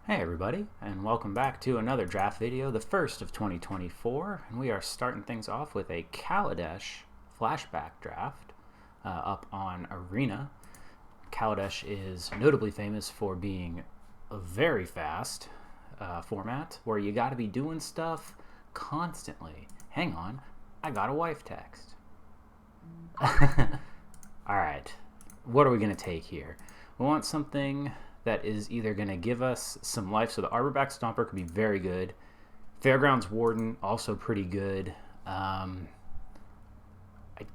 Hey everybody, and welcome back to another draft video, the first of 2024, and we are starting things off with a Kaladesh flashback draft up on Arena. Kaladesh is notably famous for being a very fast format where you gotta be doing stuff constantly. Hang on, I got a wife text. Alright, what are we gonna take here? We want something that is either going to give us some life. So the Arborback Stomper could be very good. Fairgrounds Warden, also pretty good. I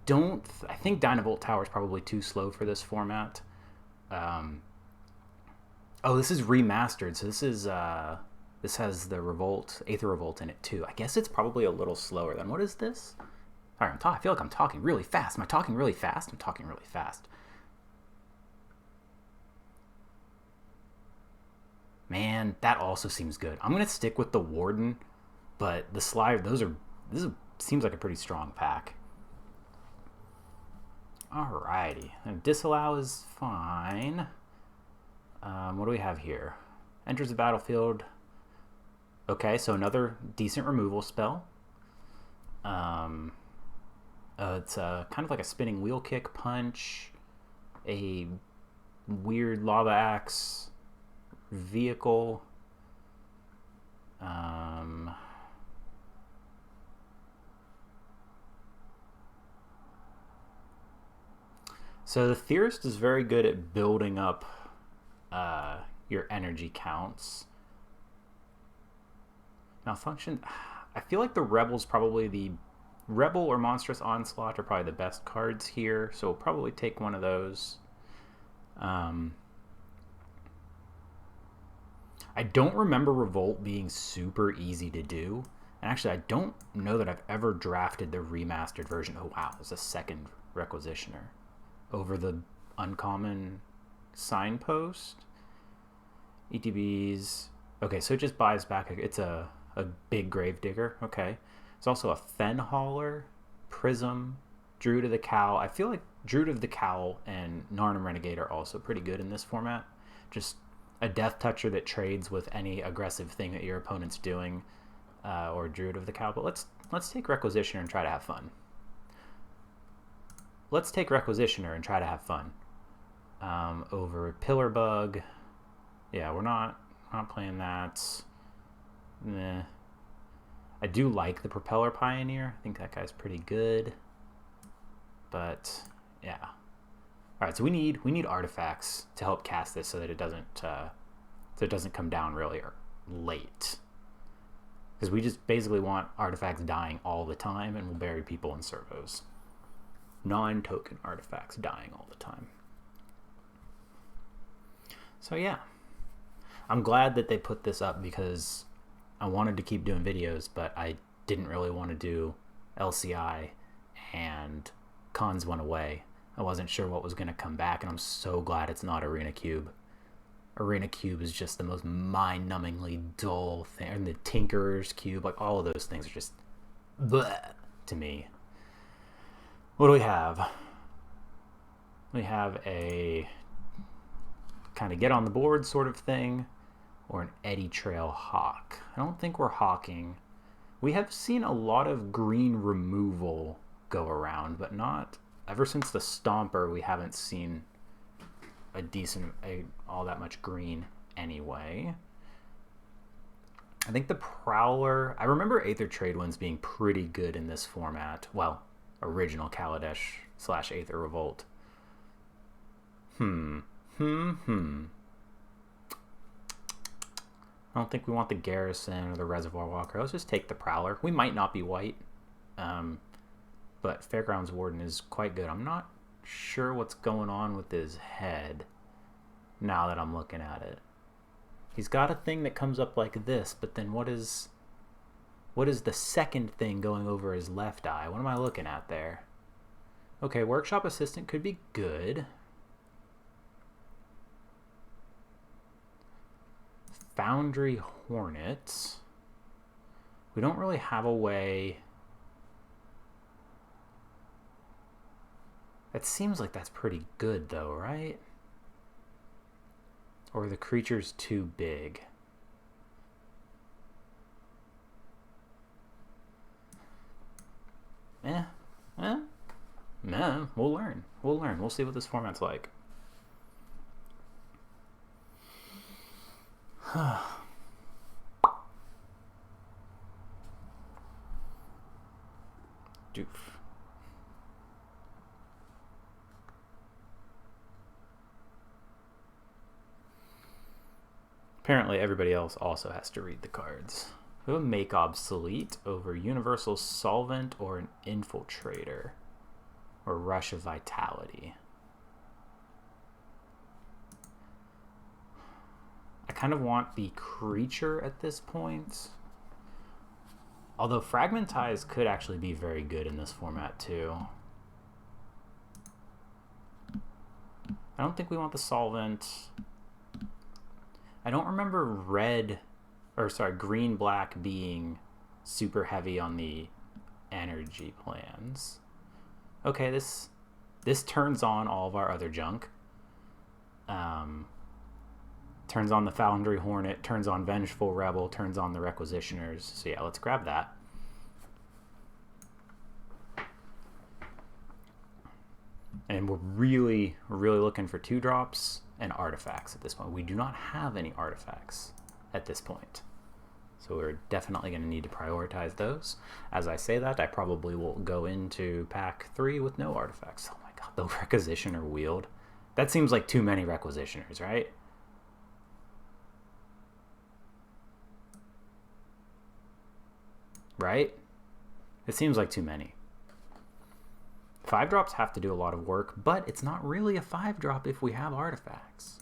think Dynavolt Tower is probably too slow for this format. Oh, this is remastered. So this has the Revolt, Aether Revolt in it too. I guess it's probably a little slower than, what is this? All right, I feel like I'm talking really fast. Am I talking really fast? I'm talking really fast. Man, that also seems good. I'm gonna stick with the Warden, but the Slide, seems like a pretty strong pack. Alrighty, and Disallow is fine. What do we have here? Enters the battlefield. Okay, so another decent removal spell. It's kind of like a spinning wheel kick punch, a weird lava axe, vehicle. So the Theorist is very good at building up your energy counts. Malfunction. I feel like the Rebel's probably the Rebel or Monstrous Onslaught are probably the best cards here, so we'll probably take one of those. I don't remember Revolt being super easy to do. And actually, I don't know that I've ever drafted the remastered version. Oh, wow. There's a second Requisitioner over the uncommon Signpost. ETBs. Okay, so it just buys back. It's a big Gravedigger. Okay. It's also a Fen Hauler, Prism, Druid of the Cowl. I feel like Druid of the Cowl and Narnum Renegade are also pretty good in this format. Just a Death Toucher that trades with any aggressive thing that your opponent's doing, or Druid of the Cowl. But let's take Requisitioner and try to have fun. Let's take Requisitioner and try to have fun. Over Pillar Bug. Yeah, we're not playing that. Nah. I do like the Propeller Pioneer. I think that guy's pretty good. But yeah. All right, so we need artifacts to help cast this so that it doesn't come down really late. Because we just basically want artifacts dying all the time, and we'll bury people in servos. Non-token artifacts dying all the time. So yeah, I'm glad that they put this up because I wanted to keep doing videos, but I didn't really want to do LCI, and cons went away. I wasn't sure what was going to come back, and I'm so glad it's not Arena Cube. Arena Cube is just the most mind-numbingly dull thing. And the Tinkerer's Cube, like all of those things are just bleh to me. What do we have? We have a kind of get on the board sort of thing, or an Eddy Trail Hawk. I don't think we're hawking. We have seen a lot of green removal go around, but not... Ever since the Stomper, we haven't seen all that much green anyway. I think the Prowler... I remember Aether Tradewinds being pretty good in this format. Well, original Kaladesh / Aether Revolt. I don't think we want the Garrison or the Reservoir Walker. Let's just take the Prowler. We might not be white. But Fairgrounds Warden is quite good. I'm not sure what's going on with his head now that I'm looking at it. He's got a thing that comes up like this, but then what is the second thing going over his left eye? What am I looking at there? Okay, Workshop Assistant could be good. Foundry Hornets. We don't really have a way... It seems like that's pretty good, though, right? Or the creature's too big. Nah, we'll learn. We'll learn. We'll see what this format's like. Doof. Apparently everybody else also has to read the cards. We have a make obsolete over universal solvent or an infiltrator or rush of vitality. I kind of want the creature at this point. Although Fragmentize could actually be very good in this format too. I don't think we want the solvent. I don't remember green-black being super heavy on the energy plans. Okay, this turns on all of our other junk. Turns on the Foundry Hornet, turns on Vengeful Rebel, turns on the Requisitioners. So yeah, let's grab that. And we're really, really looking for 2-drops and artifacts at this point. We do not have any artifacts at this point. So we're definitely going to need to prioritize those. As I say that, I probably will go into pack 3 with no artifacts. Oh my god, the Requisitioner Wield. That seems like too many Requisitioners, right? Right? It seems like too many. 5-drops have to do a lot of work, but it's not really a 5-drop if we have artifacts.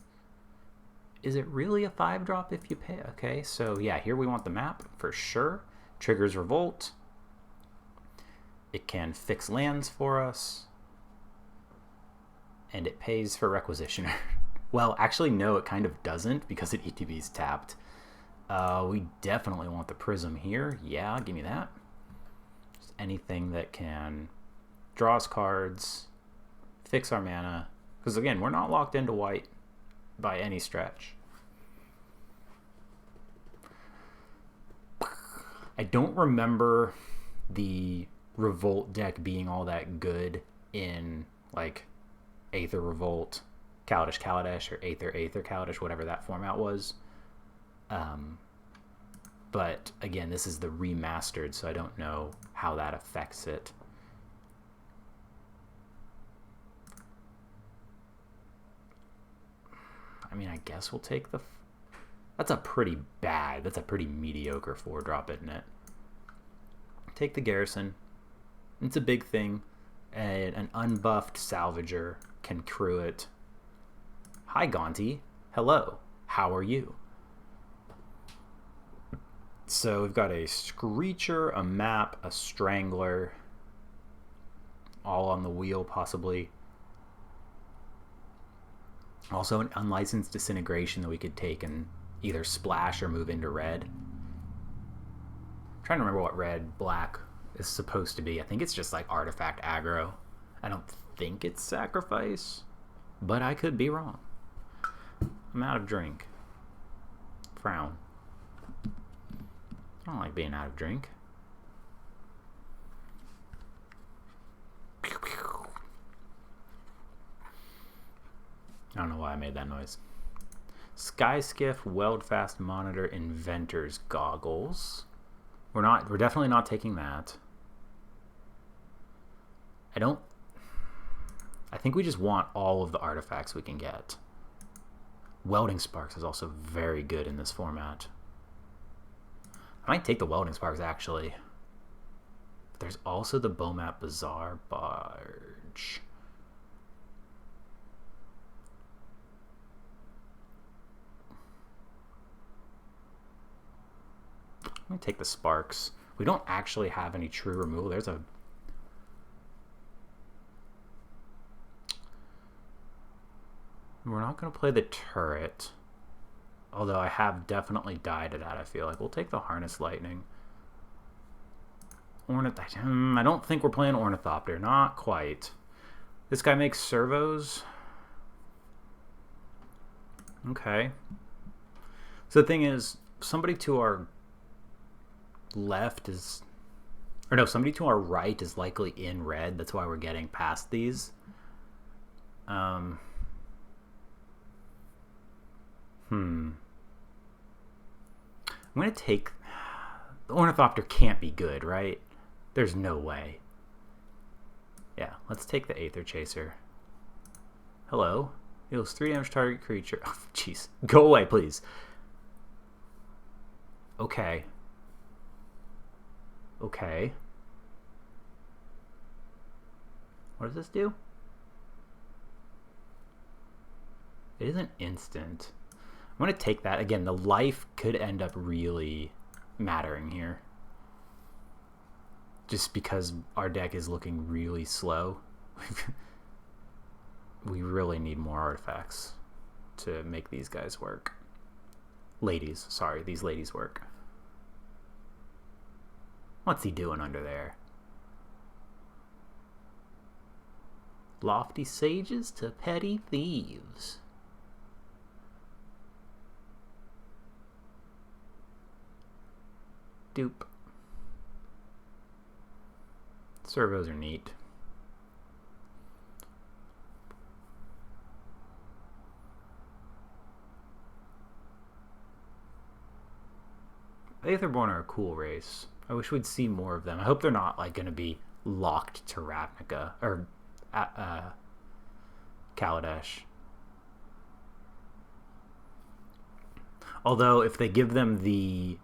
Is it really a 5-drop if you pay? Okay, so yeah, here we want the map for sure. Triggers Revolt. It can fix lands for us. And it pays for Requisitioner. Well, actually, no, it kind of doesn't because it ETB's tapped. We definitely want the Prism here. Yeah, give me that. Just anything that can draw us cards, fix our mana. Because again, we're not locked into white by any stretch. I don't remember the Revolt deck being all that good in like Aether Revolt, Kaladesh, or Aether Kaladesh, whatever that format was. But again, this is the remastered, so I don't know how that affects it. I mean, I guess we'll take the... That's a pretty mediocre 4-drop, isn't it? Take the Garrison. It's a big thing. An unbuffed Salvager can crew it. Hi, Gonti. Hello. How are you? So we've got a Screecher, a Map, a Strangler, all on the wheel, possibly. Also an Unlicensed Disintegration that we could take and either splash or move into red. I'm trying to remember what red, black is supposed to be. I think it's just like artifact aggro. I don't think it's sacrifice, but I could be wrong. I'm out of drink. Frown. I don't like being out of drink. I don't know why I made that noise. Skyskiff, Weldfast Monitor, Inventor's Goggles. We're definitely not taking that. I think we just want all of the artifacts we can get. Welding Sparks is also very good in this format. I might take the Welding Sparks, actually. But there's also the Bomat Bazaar Barge. I'm going to take the Sparks. We don't actually have any true removal. There's a... We're not going to play the turret. Although I have definitely died to that, I feel like. We'll take the Harness Lightning. I don't think we're playing Ornithopter. Not quite. This guy makes servos. Okay. So the thing is, somebody to our left is... Or no, somebody to our right is likely in red. That's why we're getting past these. I'm going to take... The Ornithopter can't be good, right? There's no way. Yeah, let's take the Aether Chaser. Hello. Deals 3 damage to target creature. Oh, jeez. Go away, please. Okay. Okay. What does this do? It isn't instant. I'm going to take that. Again, the life could end up really mattering here. Just because our deck is looking really slow. We really need more artifacts to make these guys work. Ladies, sorry, these ladies work. What's he doing under there? Lofty sages to petty thieves. Dupe. Servos are neat. Aetherborn are a cool race. I wish we'd see more of them. I hope they're not like going to be locked to Ravnica or Kaladesh. Although if they give them the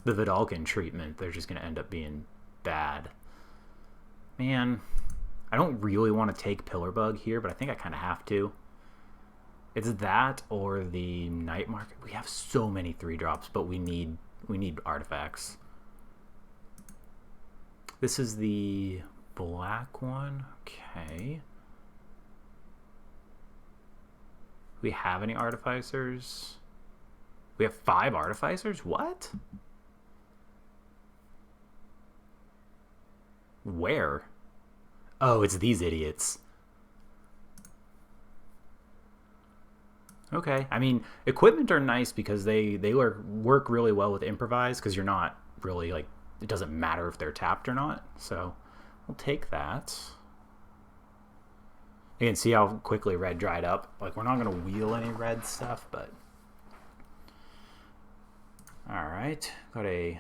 Vidalcan treatment, they're just going to end up being bad. Man, I don't really want to take Pillarbug here, but I think I kind of have to. It's that or the Night Market. We have so many 3-drops, but we need artifacts. This is the black one. Okay. We have any artificers? We have 5 artificers? What? Where? Oh, it's these idiots. Okay. I mean, equipment are nice because they work really well with improvise because you're not really like, it doesn't matter if they're tapped or not. So we'll take that. You can see how quickly red dried up. Like, we're not going to wheel any red stuff, but all right. Got a,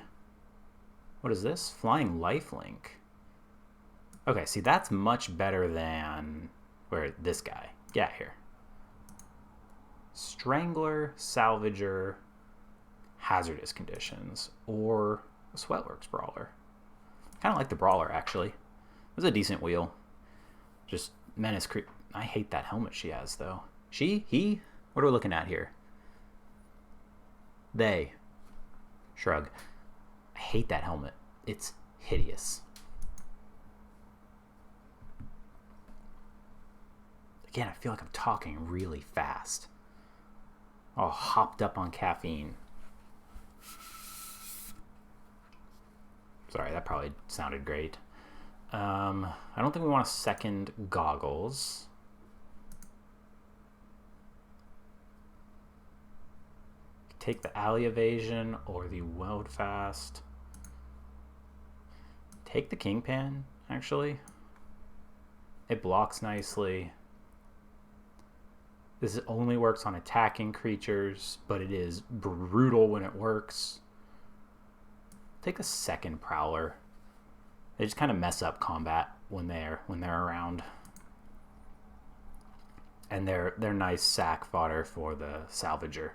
what is this? Flying Lifelink. Okay, see, that's much better than where this guy. Get here. Strangler, Salvager, Hazardous Conditions, or a Sweatworks Brawler. Kind of like the Brawler, actually. It was a decent wheel. Just Menace Creep. I hate that helmet she has, though. She? He? What are we looking at here? They. Shrug. I hate that helmet. It's hideous. Again, I feel like I'm talking really fast. All hopped up on caffeine. Sorry, that probably sounded great. I don't think we want a second goggles. Take the alley evasion or the weld fast. Take the kingpin, actually. It blocks nicely. This only works on attacking creatures, but it is brutal when it works. Take a second Prowler. They just kind of mess up combat when they're around. And they're nice sack fodder for the Salvager.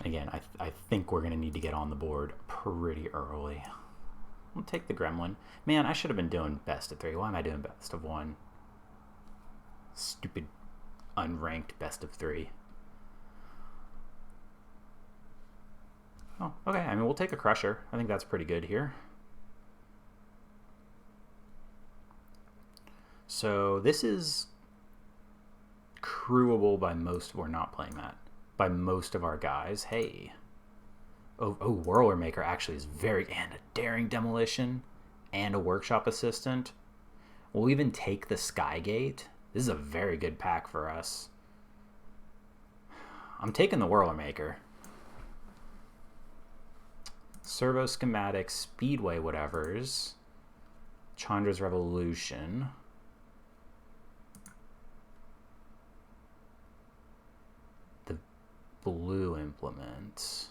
Again, I think we're going to need to get on the board pretty early. We'll take the Gremlin. Man, I should have been doing best of 3. Why am I doing best of 1? Stupid unranked best of 3. Oh, okay. I mean, we'll take a Crusher. I think that's pretty good here. So this is crewable by most. We're not playing that. By most of our guys. Hey. Oh, Whirler Maker actually is very... And a Daring Demolition. And a Workshop Assistant. We'll even take the Skygate. This is a very good pack for us. I'm taking the Whirler Maker. Servo Schematic, Speedway whatevers, Chandra's Revolution. The blue implement.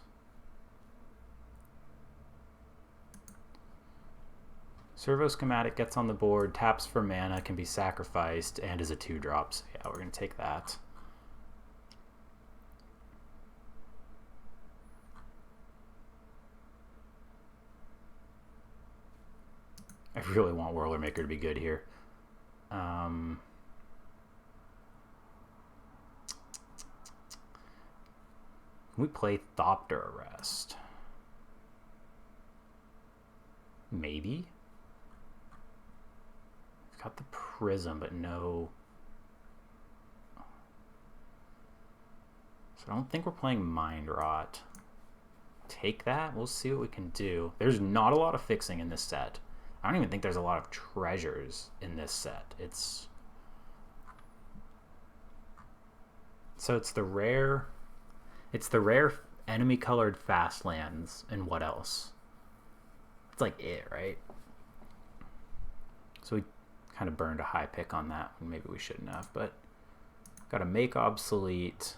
Servo Schematic gets on the board, taps for mana, can be sacrificed, and is a 2-drop. So yeah, we're going to take that. I really want Whirlermaker to be good here. Can we play Thopter Arrest? Maybe? We've got the Prism, but no... So I don't think we're playing Mind Rot. Take that. We'll see what we can do. There's not a lot of fixing in this set. I don't even think there's a lot of treasures in this set. So it's the rare enemy colored fast lands, and what else? It's like it, right? So we kind of burned a high pick on that, and maybe we shouldn't have, but got to make obsolete.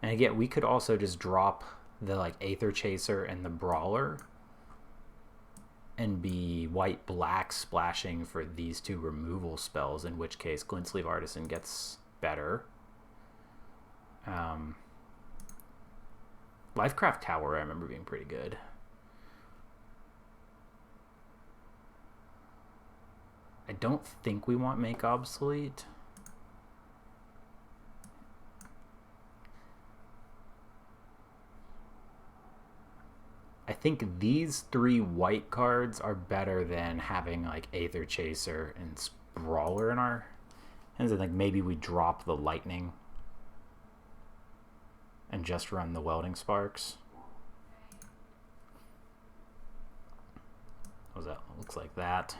And again, we could also just drop the like Aether Chaser and the Brawler and be white-black splashing for these 2 removal spells, in which case Glintsleeve Artisan gets better. Lifecraft Tower I remember being pretty good. I don't think we want Make Obsolete. I think these 3 white cards are better than having like Aether Chaser and Brawler in our hands. I think maybe we drop the Lightning and just run the Welding Sparks. What was that? Looks like that.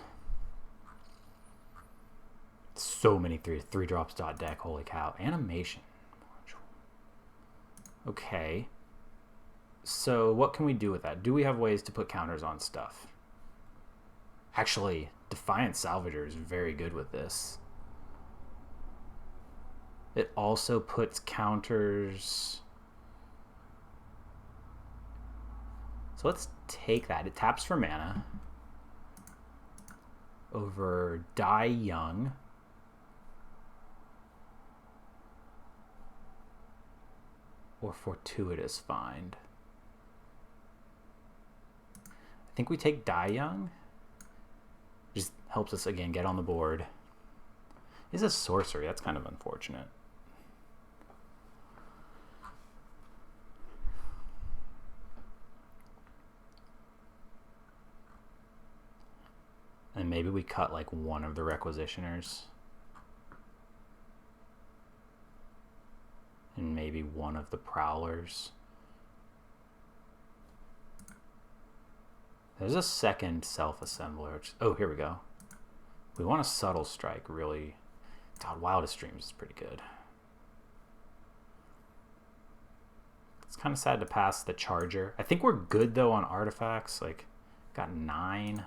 So many 3-drops dot deck. Holy cow. Animation. Okay. So what can we do with that? Do we have ways to put counters on stuff? Actually, Defiant Salvager is very good with this. It also puts counters... So let's take that. It taps for mana over Die Young. Or Fortuitous Find. I think we take Die Young. Just helps us again get on the board. It's a sorcery. That's kind of unfortunate. And maybe we cut like one of the Requisitioners. And maybe one of the Prowlers. There's a second Self-Assembler. Oh, here we go. We want a Subtle Strike, really. God, Wildest Dreams is pretty good. It's kind of sad to pass the Charger. I think we're good, though, on artifacts. Like, got 9.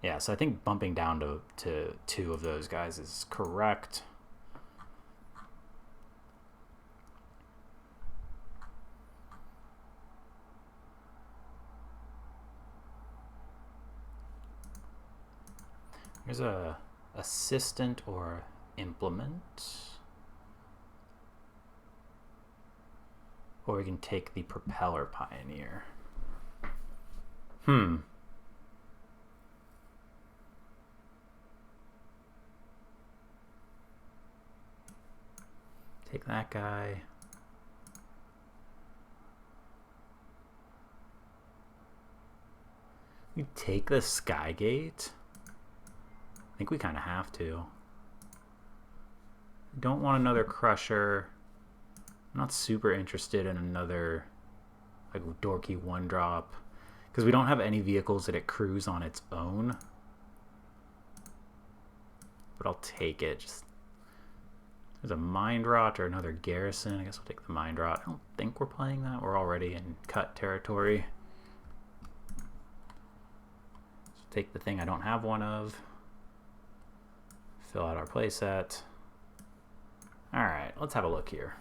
Yeah, so I think bumping down to 2 of those guys is correct. Here's a assistant or implement. Or we can take the Propeller Pioneer. Take that guy. You take the Skygate? I think we kind of have to. Don't want another Crusher. I'm not super interested in another like dorky 1-drop because we don't have any vehicles that it crews on its own. But I'll take it. Just There's a Mind Rot or another Garrison. I guess we'll take the Mind Rot. I don't think we're playing that. We're already in cut territory. So take the thing I don't have one of. Fill out our playset. Alright, let's have a look here.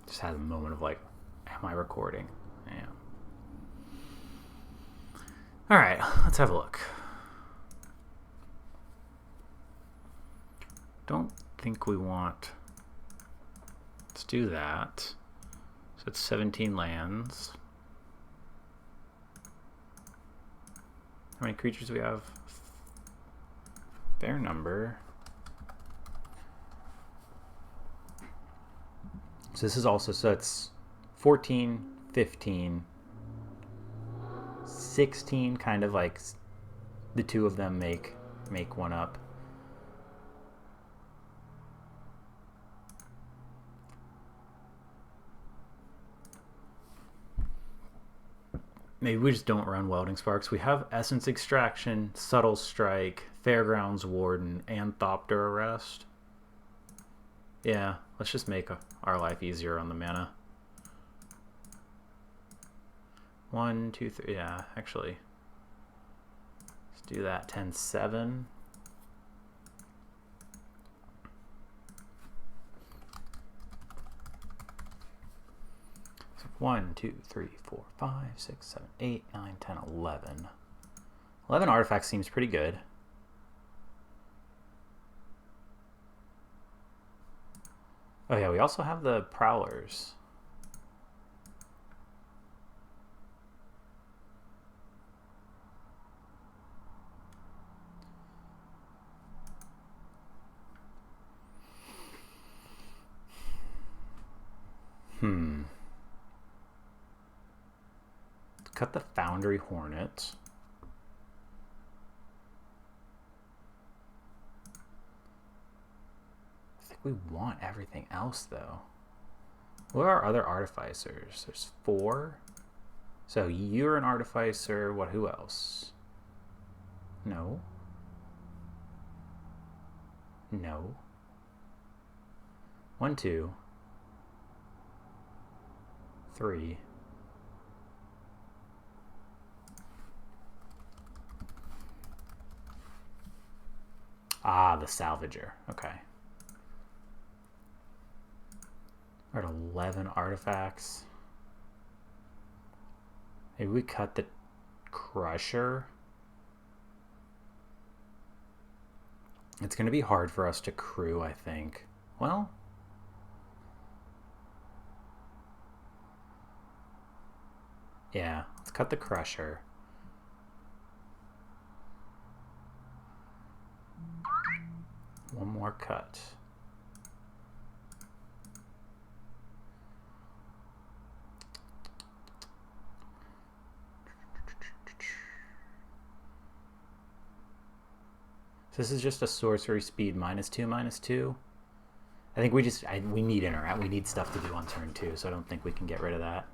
Just had a moment of like, am I recording? I am. Alright, let's have a look. Don't think we want... Let's do that. So it's 17 lands. How many creatures do we have? Fair number. So this is also, so it's 14, 15, 16, kind of like the two of them make one up. Maybe we just don't run Welding Sparks. We have Essence Extraction, Subtle Strike, Fairgrounds Warden, and Thopter Arrest. Yeah, let's just make our life easier on the mana. 1, 2, 3. Yeah, actually. Let's do that. 10-7. So 1, 2, 3, 4, 5, 6, 7, 8, 9, 10, 11. 11 artifacts seems pretty good. Oh yeah, we also have the Prowlers. Cut the Foundry Hornet. We want everything else though. What are our other artificers? There's 4. So you're an artificer. What? Who else? No. No. 1, 2, 3. Ah, the Salvager. Okay. We're at 11 artifacts. Maybe we cut the Crusher. It's going to be hard for us to crew, I think. Well, yeah, let's cut the Crusher. One more cut. So this is just a sorcery speed -2/-2. I think we need interact. We need stuff to do on turn 2, so I don't think we can get rid of that.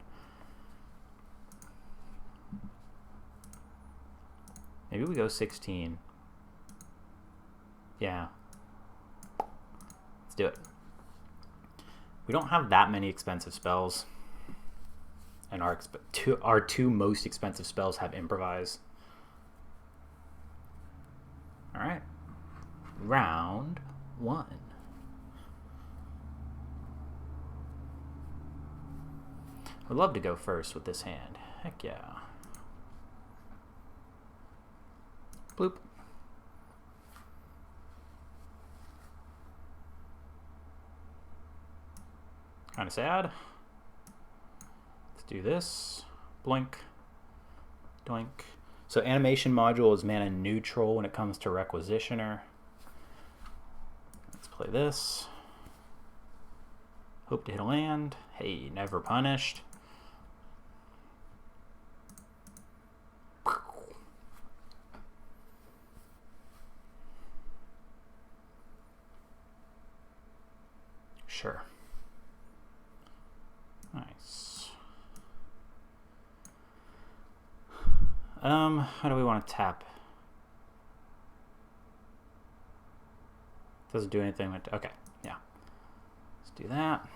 Maybe we go 16. Yeah. Let's do it. We don't have that many expensive spells. And our two most expensive spells have Improvise. Alright. Round 1. I'd love to go first with this hand. Heck yeah. Bloop. Kind of sad. Let's do this. Blink. Doink. So animation module is mana neutral when it comes to Requisitioner. Let's play this. Hope to hit a land. Hey, never punished. Sure. Nice. How do we want to tap? Doesn't do anything with... Okay, yeah. Let's do that.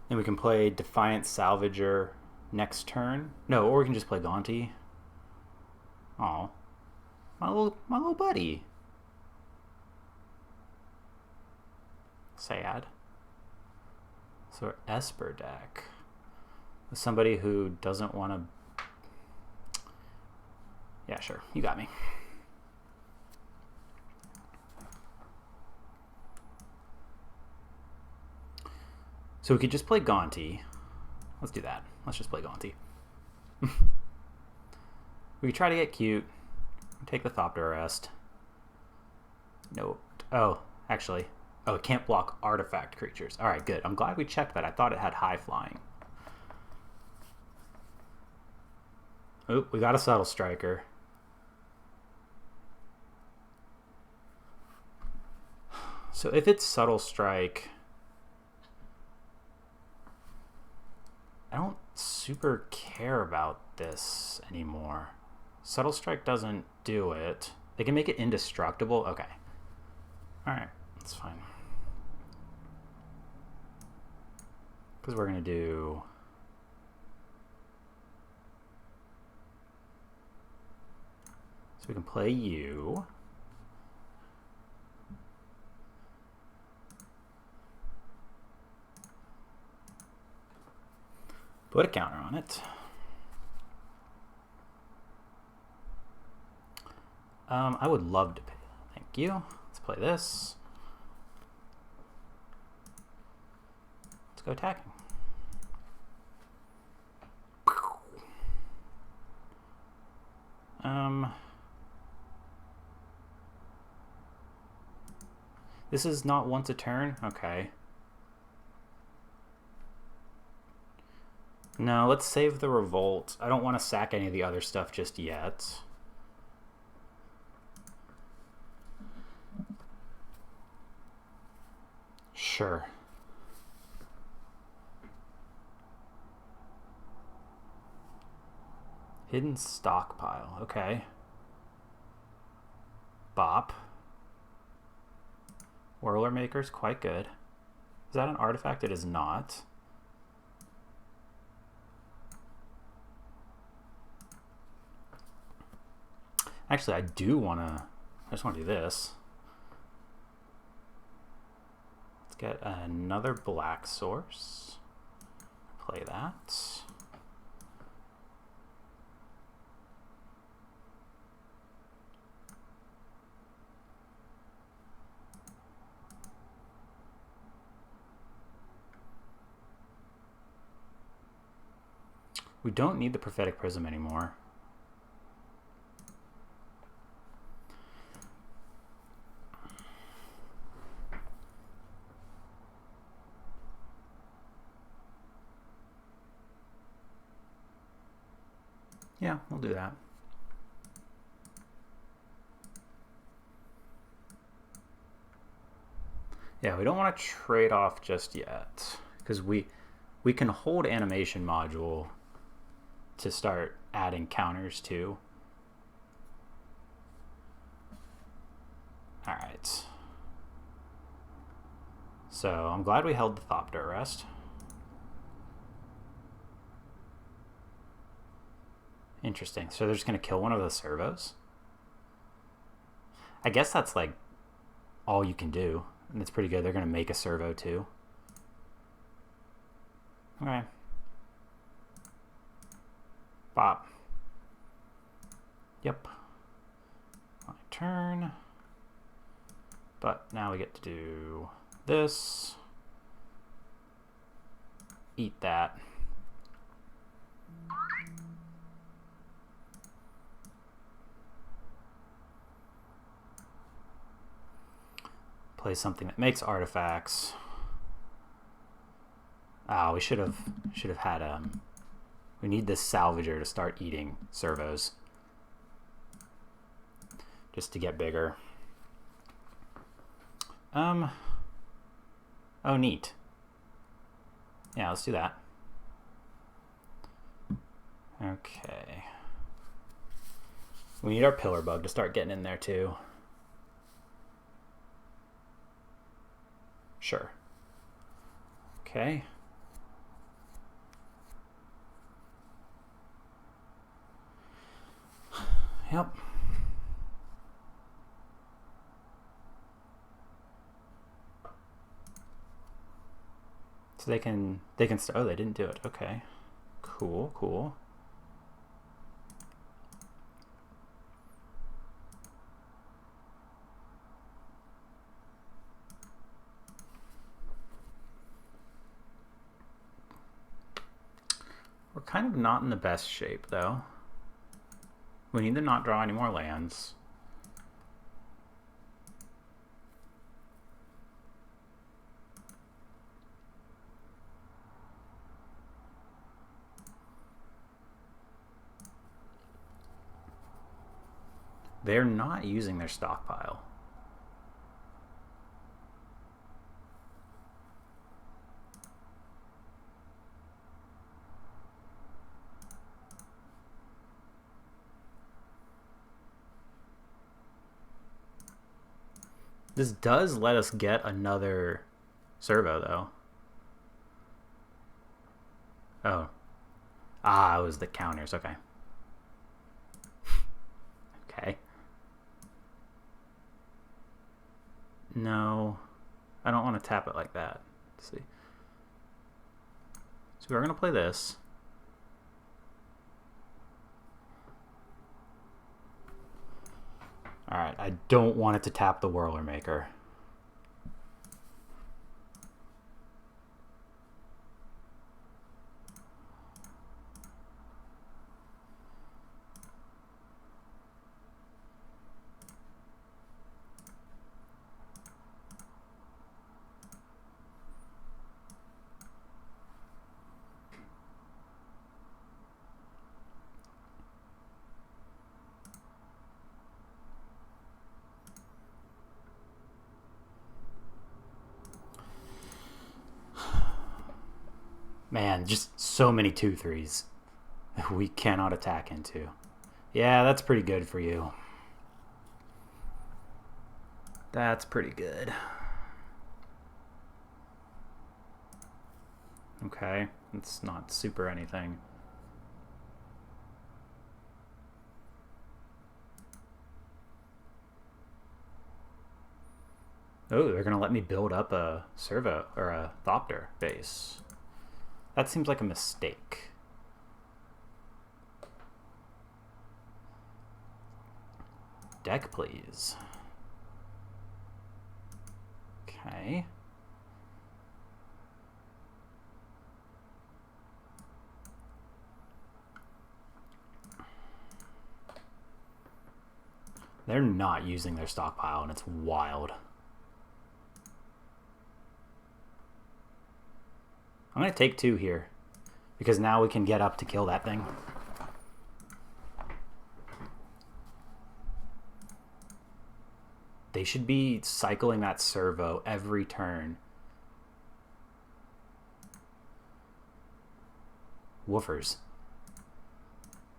Then we can play Defiant Salvager next turn. No, or we can just play Gaunty. Oh, my little buddy. Sad. So Esper deck. Somebody who doesn't want to... Yeah, sure. You got me. So we could just play Gaunty. Let's do that. Let's just play Gaunty. We could try to get cute. Take the Thopter Arrest. Nope. Oh, actually. Oh, it can't block artifact creatures. Alright, good. I'm glad we checked that. I thought it had high flying. Oop, we got a Subtle Striker. So if it's Subtle Strike... I don't super care about this anymore. Subtle Strike doesn't do it. They can make it indestructible? Okay. Alright, that's fine. Because we're going to do... So we can play you. Put a counter on it. I would love to pay. Thank you. Let's play this. Let's go attacking. This is not once a turn? Okay. No, let's save the Revolt. I don't want to sack any of the other stuff just yet. Sure. Hidden Stockpile. Okay. Bop. Whirler Maker's quite good. Is that an artifact? It is not. Actually, I just want to do this. Let's get another black source. Play that. We don't need the Prophetic Prism anymore. Yeah, we'll do that. Yeah, we don't want to trade off just yet because we can hold animation module to start adding counters to. All right. So I'm glad we held the Thopter Arrest. Interesting. So they're just going to kill one of the servos? I guess that's like all you can do. And it's pretty good. They're going to make a servo too. Okay. Bop. Yep. My turn. But now we get to do this. Eat that. Play something that makes artifacts. Oh, we should have had we need this salvager to start eating servos. Just to get bigger. Oh, neat. Yeah, let's do that. Okay. We need our pillar bug to start getting in there too. Sure. Okay. Yep. So they can oh, they didn't do it. Okay. Cool, cool. We're kind of not in the best shape, though. We need to not draw any more lands. They're not using their stockpile. This does let us get another servo, though. Oh. Ah, it was the counters. Okay. Okay. No. I don't want to tap it like that. Let's see. So we're going to play this. Alright, I don't want it to tap the Whirler Maker. Man, just so many 2/3s we cannot attack into. Yeah, that's pretty good for you. That's pretty good. Okay, it's not super anything. Oh, they're gonna let me build up a servo or a Thopter base. That seems like a mistake. Deck, please. Okay. They're not using their stockpile, and it's wild. I'm going to take 2 here, because now we can get up to kill that thing. They should be cycling that servo every turn. Woofers.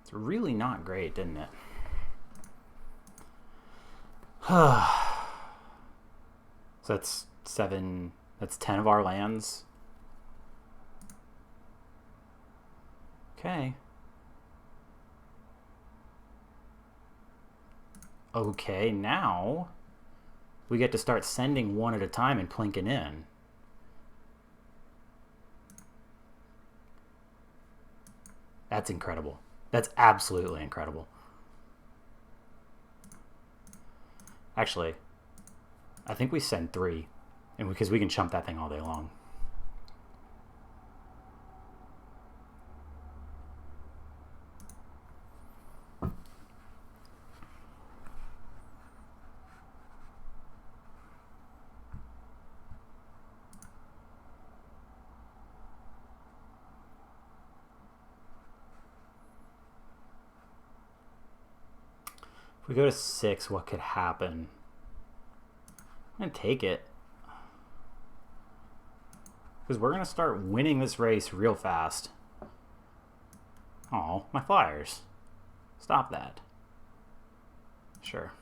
It's really not great, didn't it? So that's 7, that's 10 of our lands. Okay. Okay, now we get to start sending one at a time and plinking in. That's incredible. That's absolutely incredible. Actually, I think we send 3, and because we can chump that thing all day long. If we go to 6, what could happen? I'm going to take it. Because we're going to start winning this race real fast. Oh, my flyers. Stop that. Sure.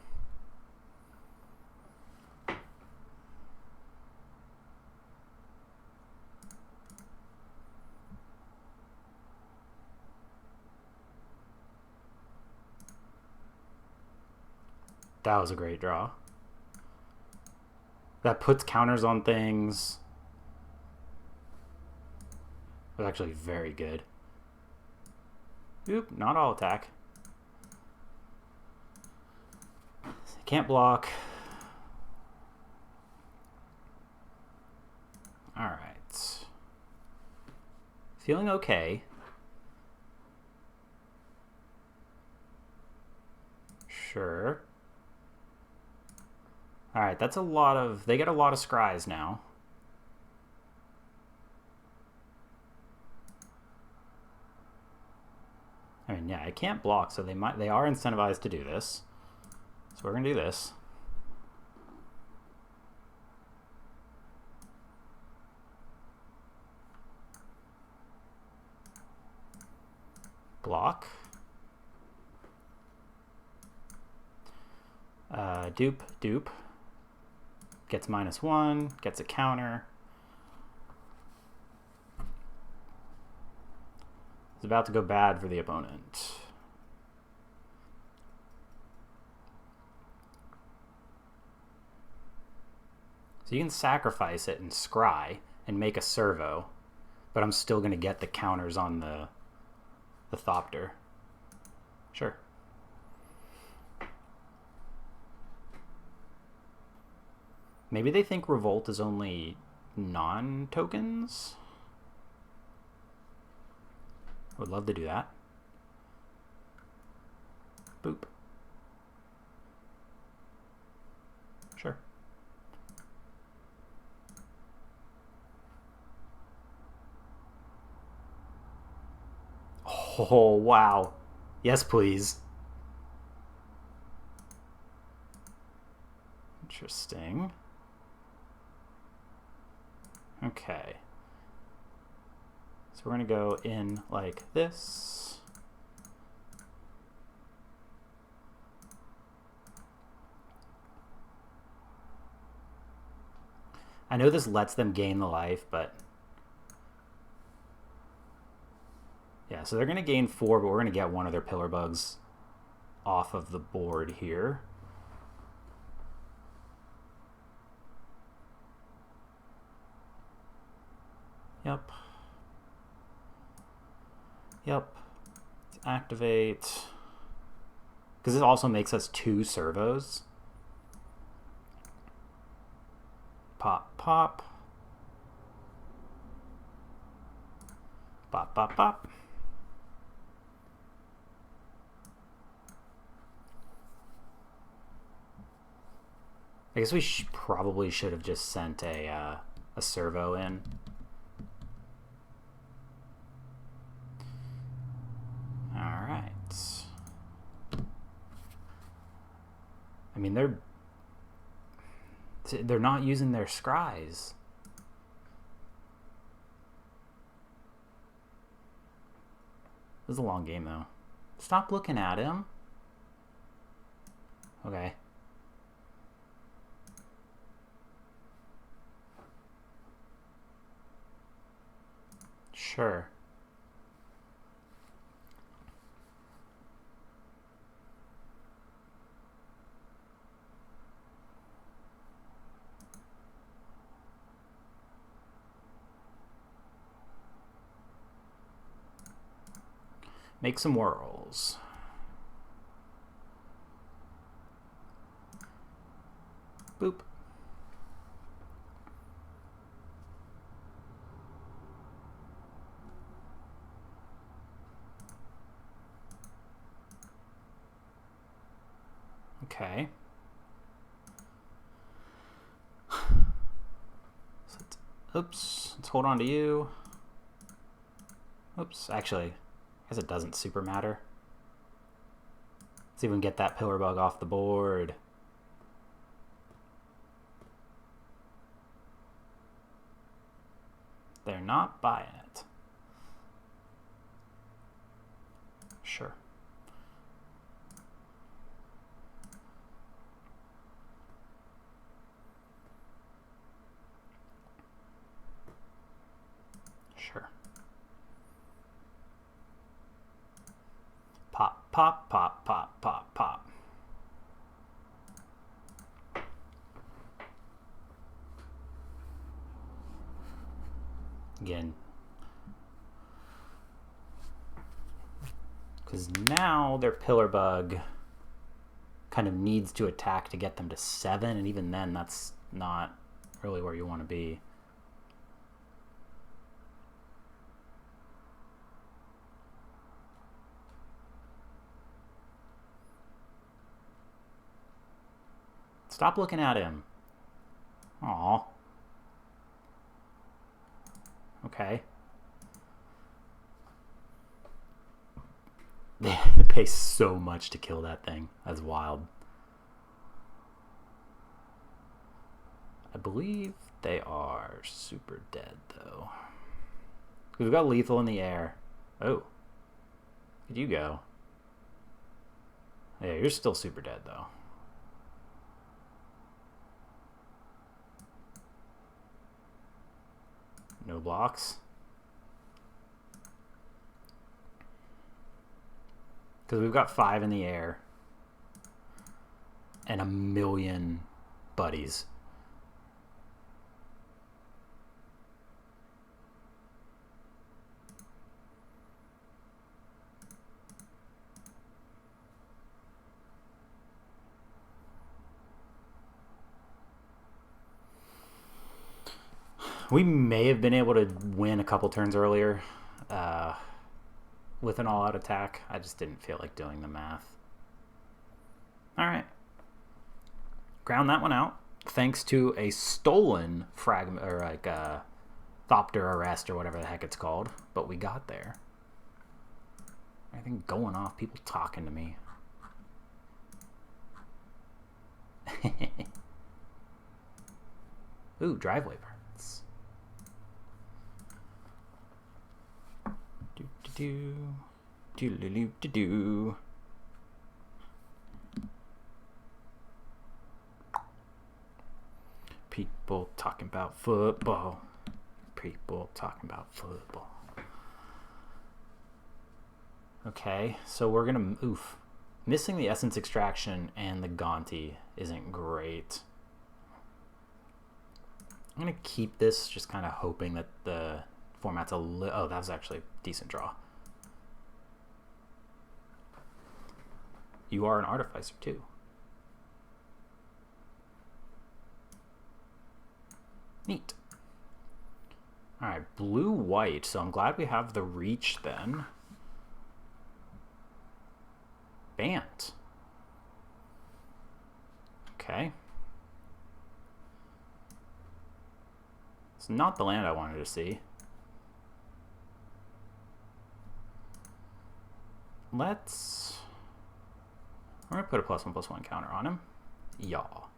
That was a great draw. That puts counters on things. It was actually very good. Oop, not all attack. Can't block. Alright. Feeling okay. Sure. Alright, that's a lot of... They get a lot of scries now. I mean, yeah, I can't block, so they are incentivized to do this. So we're gonna do this. Block. Dupe, dupe. Gets -1, gets a counter. It's about to go bad for the opponent. So you can sacrifice it and scry and make a servo, but I'm still going to get the counters on the Thopter. Sure. Maybe they think Revolt is only non-tokens? I would love to do that. Boop. Sure. Oh, wow. Yes, please. Interesting. Okay. So we're going to go in like this. I know this lets them gain the life, but... Yeah, so they're going to gain 4, but we're going to get one of their pillar bugs off of the board here. Yep. Yep. Let's activate. Because this also makes us 2 servos. Pop, pop. Pop, pop, pop. I guess we probably should have just sent a servo in. Alright. I mean, they're not using their scries. This is a long game, though. Stop looking at him. Okay. Sure. Make some whirls. Boop. Okay. So oops, let's hold on to you. Oops, actually, I guess it doesn't super matter. Let's even get that pillar bug off the board. They're not buying it. Sure. Sure. Pop, pop, pop, pop, pop, pop. Again. Because now their Pillar Bug kind of needs to attack to get them to 7, and even then that's not really where you want to be. Stop looking at him. Aw. Okay. They pay so much to kill that thing. That's wild. I believe they are super dead, though. We've got lethal in the air. Oh. Where'd you go? Yeah, you're still super dead, though. No blocks. Because we've got 5 in the air. And 1,000,000 buddies. We may have been able to win a couple turns earlier with an all-out attack. I just didn't feel like doing the math. All right. Ground that one out. Thanks to a stolen fragment, or like Thopter arrest, or whatever the heck it's called. But we got there. Anything going off? People talking to me. Ooh, driveway parts. Do. People talking about football. People talking about football. Okay, so we're gonna oof. Missing the essence extraction and the Gonti isn't great. I'm gonna keep this, just kind of hoping that the format's a little. Oh, that was actually a decent draw. You are an artificer too. Neat. All right, blue-white. So I'm glad we have the reach then. Bant. Okay. It's not the land I wanted to see. Let's... We're going to put a +1/+1 counter on him. Yaw.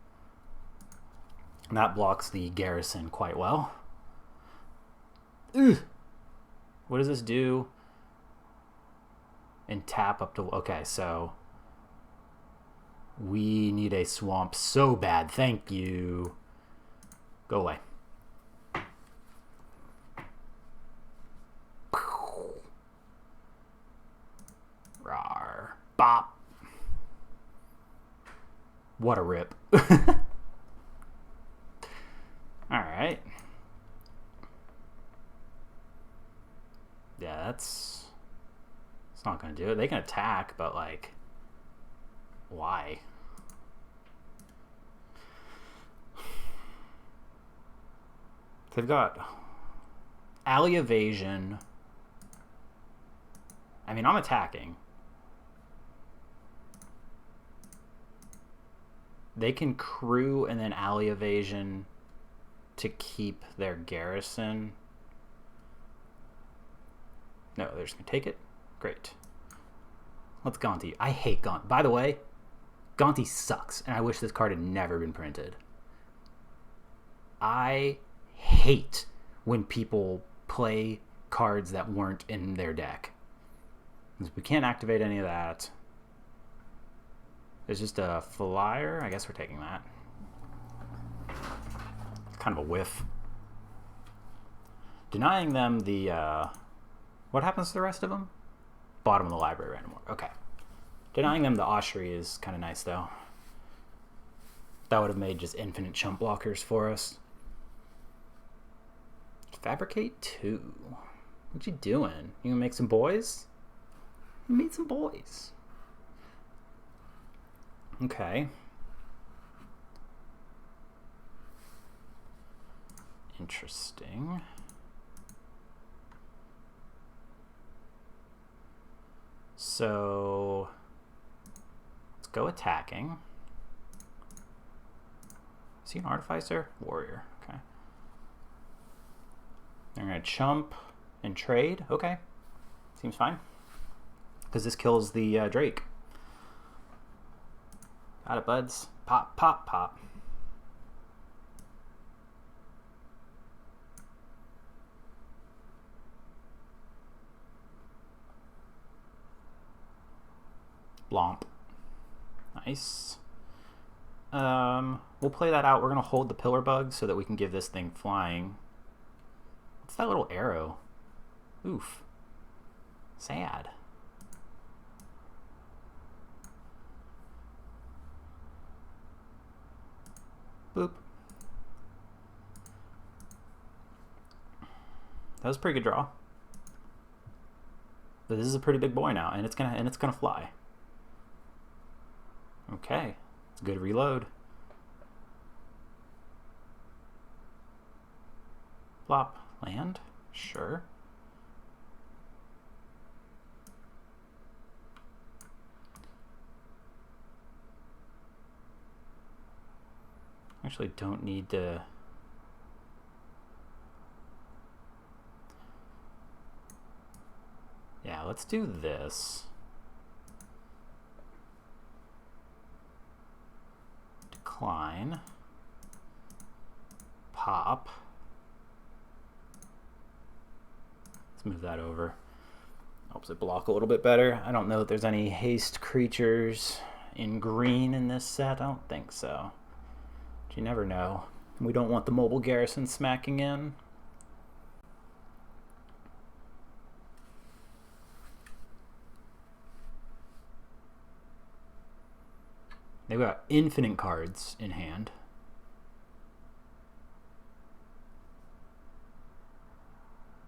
And that blocks the garrison quite well. Ugh. What does this do? And tap up to... Okay, so... We need a swamp so bad. Thank you. Go away. Rawr. Bop. What a rip. Alright. Yeah, that's... It's not going to do it. They can attack, but, like... Why? They've got... Alley evasion. I mean, I'm attacking. They can crew and then alley evasion to keep their garrison. No, they're just going to take it. Great. Let's Gonti. I hate Gonti. By the way, Gonti sucks, and I wish this card had never been printed. I hate when people play cards that weren't in their deck. We can't activate any of that. There's just a flyer. I guess we're taking that. Kind of a whiff. Denying them the... what happens to the rest of them? Bottom of the library random order. Okay. Denying them the Oshery is kind of nice, though. That would have made just infinite chump blockers for us. Fabricate 2. What you doing? You gonna make some boys? Made some boys. Okay. Interesting. So let's go attacking. Is he an artificer? Warrior. Okay. They're gonna chump and trade. Okay. Seems fine. Because this kills the Drake. Got it, buds. Pop, pop, pop. Blomp. Nice. We'll play that out. We're going to hold the pillar bug so that we can give this thing flying. What's that little arrow? Oof. Sad. Boop. That was a pretty good draw. But this is a pretty big boy now, and it's gonna fly. Okay, it's a good reload. Flop, land, sure. Actually don't need to. Yeah, let's do this. Decline. Pop. Let's move that over. Helps it block a little bit better. I don't know if there's any haste creatures in green in this set. I don't think so. But you never know. We don't want the mobile garrison smacking in. They've got infinite cards in hand.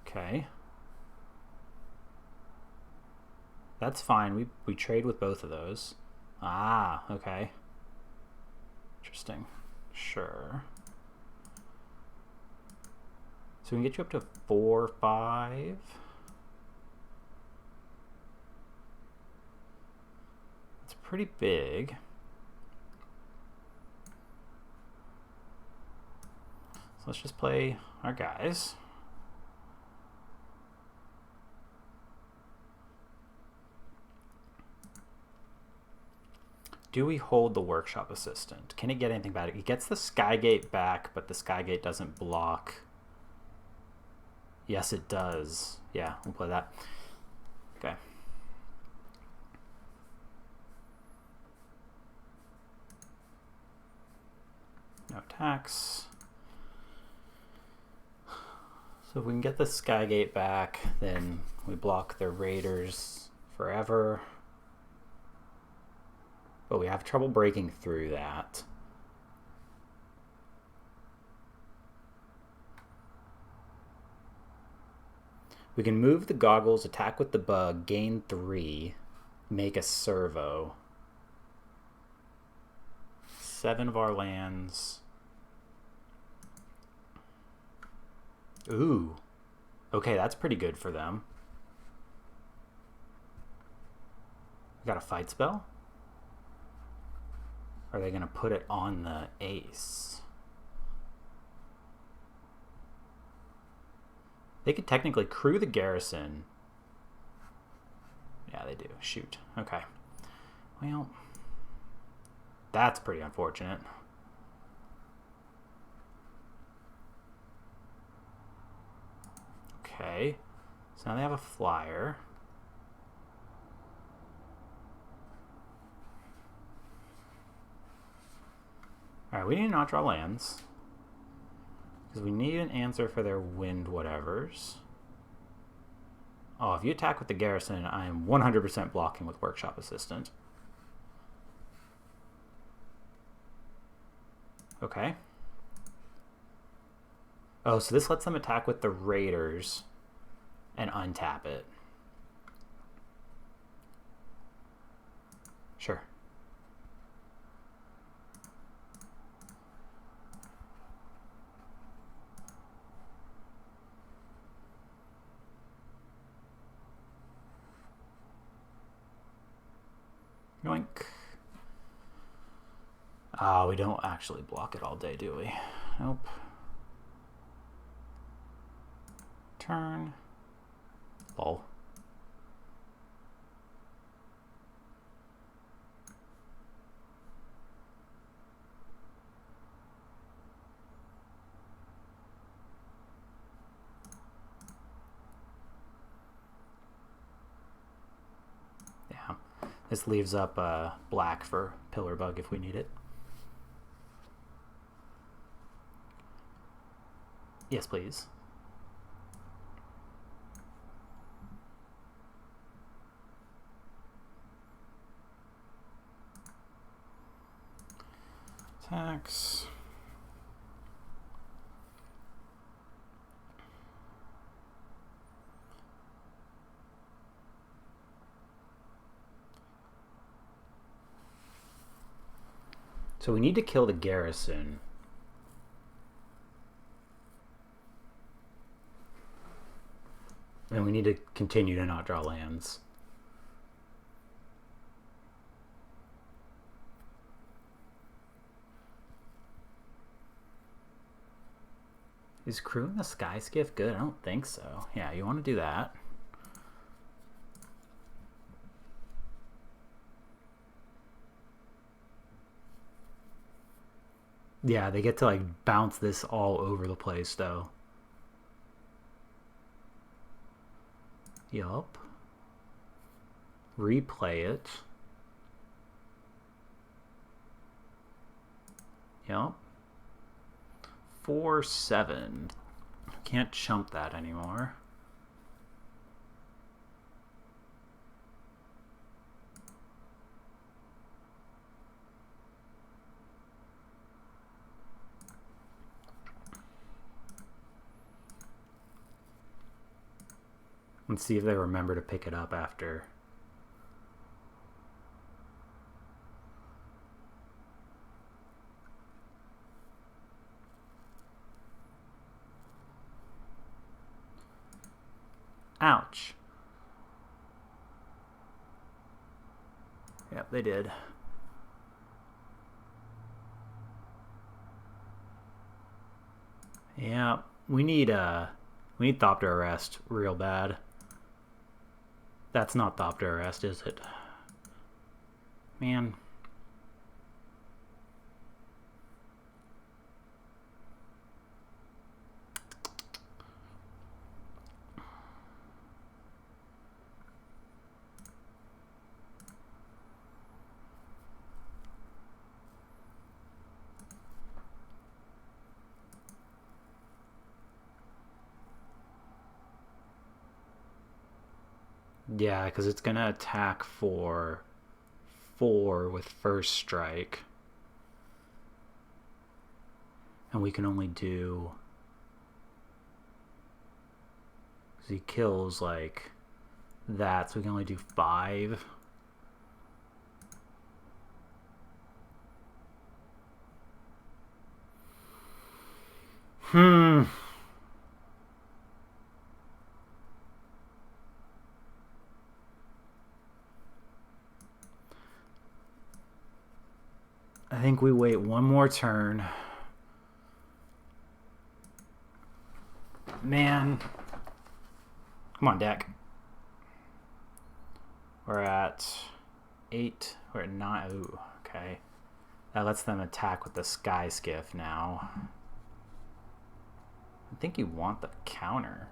Okay. That's fine. We trade with both of those. Ah, okay. Interesting. Sure. So we can get you up to 4, 5. It's pretty big. So let's just play our guys. Do we hold the workshop assistant? Can it get anything back? It gets the Skygate back, but the Skygate doesn't block. Yes, it does. Yeah, we'll play that. Okay. No attacks. So if we can get the Skygate back, then we block their raiders forever. But we have trouble breaking through that. We can move the goggles, attack with the bug, gain 3, make a servo. 7 of our lands. Ooh. Okay, that's pretty good for them. We got a fight spell? Are they going to put it on the ace? They could technically crew the garrison. Yeah, they do. Shoot. Okay. Well, that's pretty unfortunate. Okay. So now they have a flyer. Alright, we need to not draw lands. Because we need an answer for their wind whatevers. Oh, if you attack with the garrison, I am 100% blocking with Workshop Assistant. Okay. Oh, so this lets them attack with the raiders and untap it. Sure. Yoink. Ah, we don't actually block it all day, do we? Nope. Turn. Lol. Yeah. This leaves up black for pillar bug if we need it. Yes, please. Attacks. So we need to kill the garrison. And we need to continue to not draw lands. Is crewing the sky skiff good? I don't think so. Yeah, you want to do that. Yeah, they get to like bounce this all over the place though. Yup. Replay it. Yup. 4-7. Can't chump that anymore. Let's see if they remember to pick it up after. Ouch. Yep, they did. Yeah, we need Thopter Arrest real bad. That's not Thopter Arrest, is it? Man. Yeah, because it's going to attack for 4 with first strike. And we can only do... Because he kills like that, so we can only do 5. I think we wait one more turn. Man. Come on, deck. We're at 8. We're at 9. Ooh, okay. That lets them attack with the sky skiff now. I think you want the counter.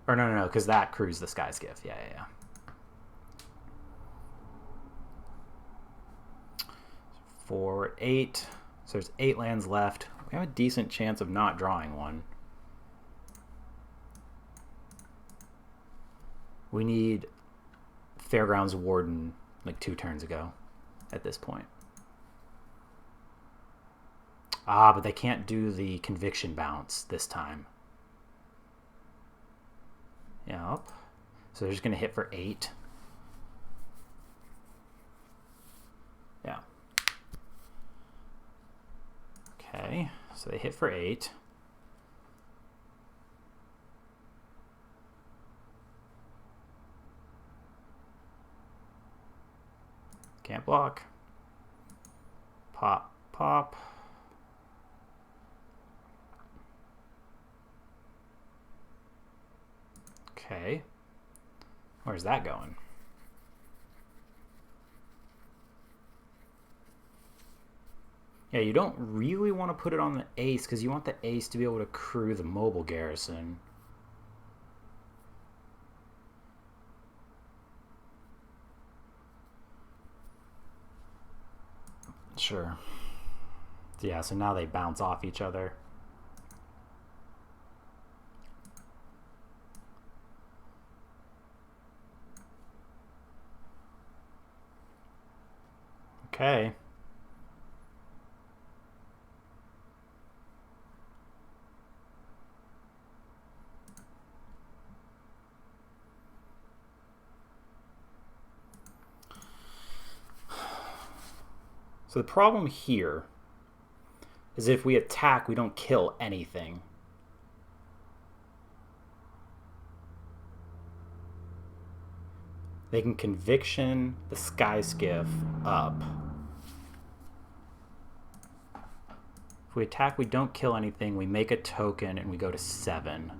Or no, because that crews the sky skiff. Yeah. Forward 8. So there's 8 lands left. We have a decent chance of not drawing one. We need Fairgrounds Warden like 2 turns ago at this point. Ah, but they can't do the conviction bounce this time. Yep. So they're just going to hit for 8. Yeah. Okay, so they hit for 8. Can't block. Pop, pop. Okay. Where's that going? Yeah, you don't really want to put it on the ace because you want the ace to be able to crew the mobile garrison. Sure. Yeah, so now they bounce off each other. Okay. So the problem here is if we attack, we don't kill anything. They can conviction the sky skiff up. If we attack, we don't kill anything. We make a token and we go to 7.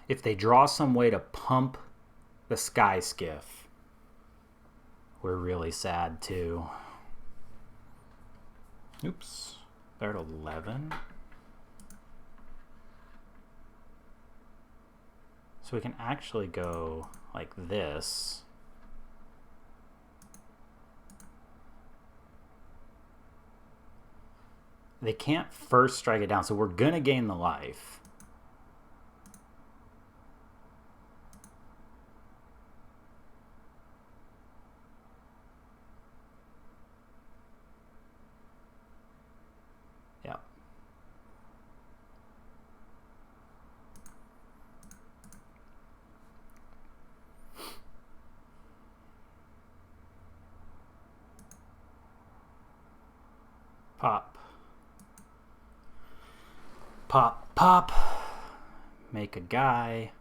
If they draw some way to pump the sky skiff, we're really sad too. Oops, they're at 11. So we can actually go like this. They can't first strike it down, so we're gonna gain the life. Yep. Pop. Pop, pop. Make a guy.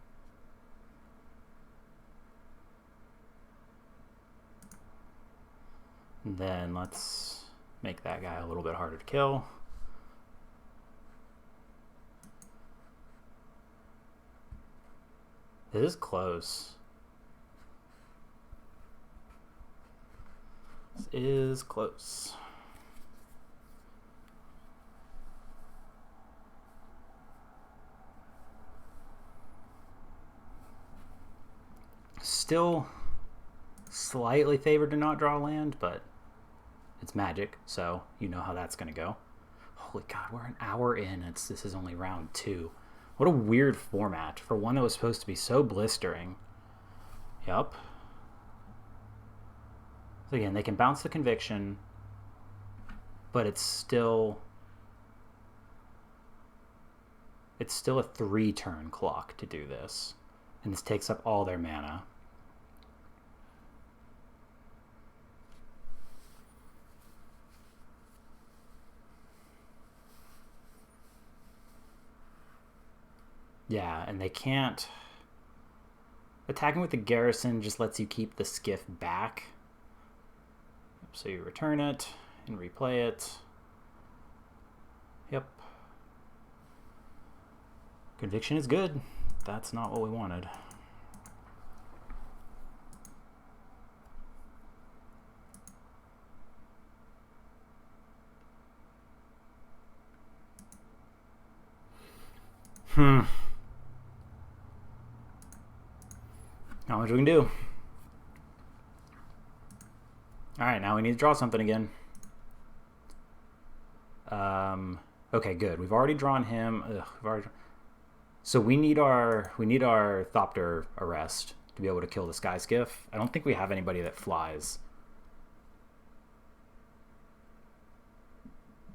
And then let's make that guy a little bit harder to kill. This is close. This is close. Still slightly favored to not draw land, but it's Magic, so you know how that's going to go. Holy God, we're an hour in. This is only round 2. What a weird format for one that was supposed to be so blistering. Yup. So again, they can bounce the conviction, but it's still a 3-turn clock to do this. And this takes up all their mana. Yeah, and they can't... Attacking with the garrison just lets you keep the skiff back. So you return it and replay it. Yep. Conviction is good. That's not what we wanted. Not much we can do. Alright, now we need to draw something again. Okay, good. We've already drawn him. So we need our Thopter arrest to be able to kill the Sky Skiff. I don't think we have anybody that flies.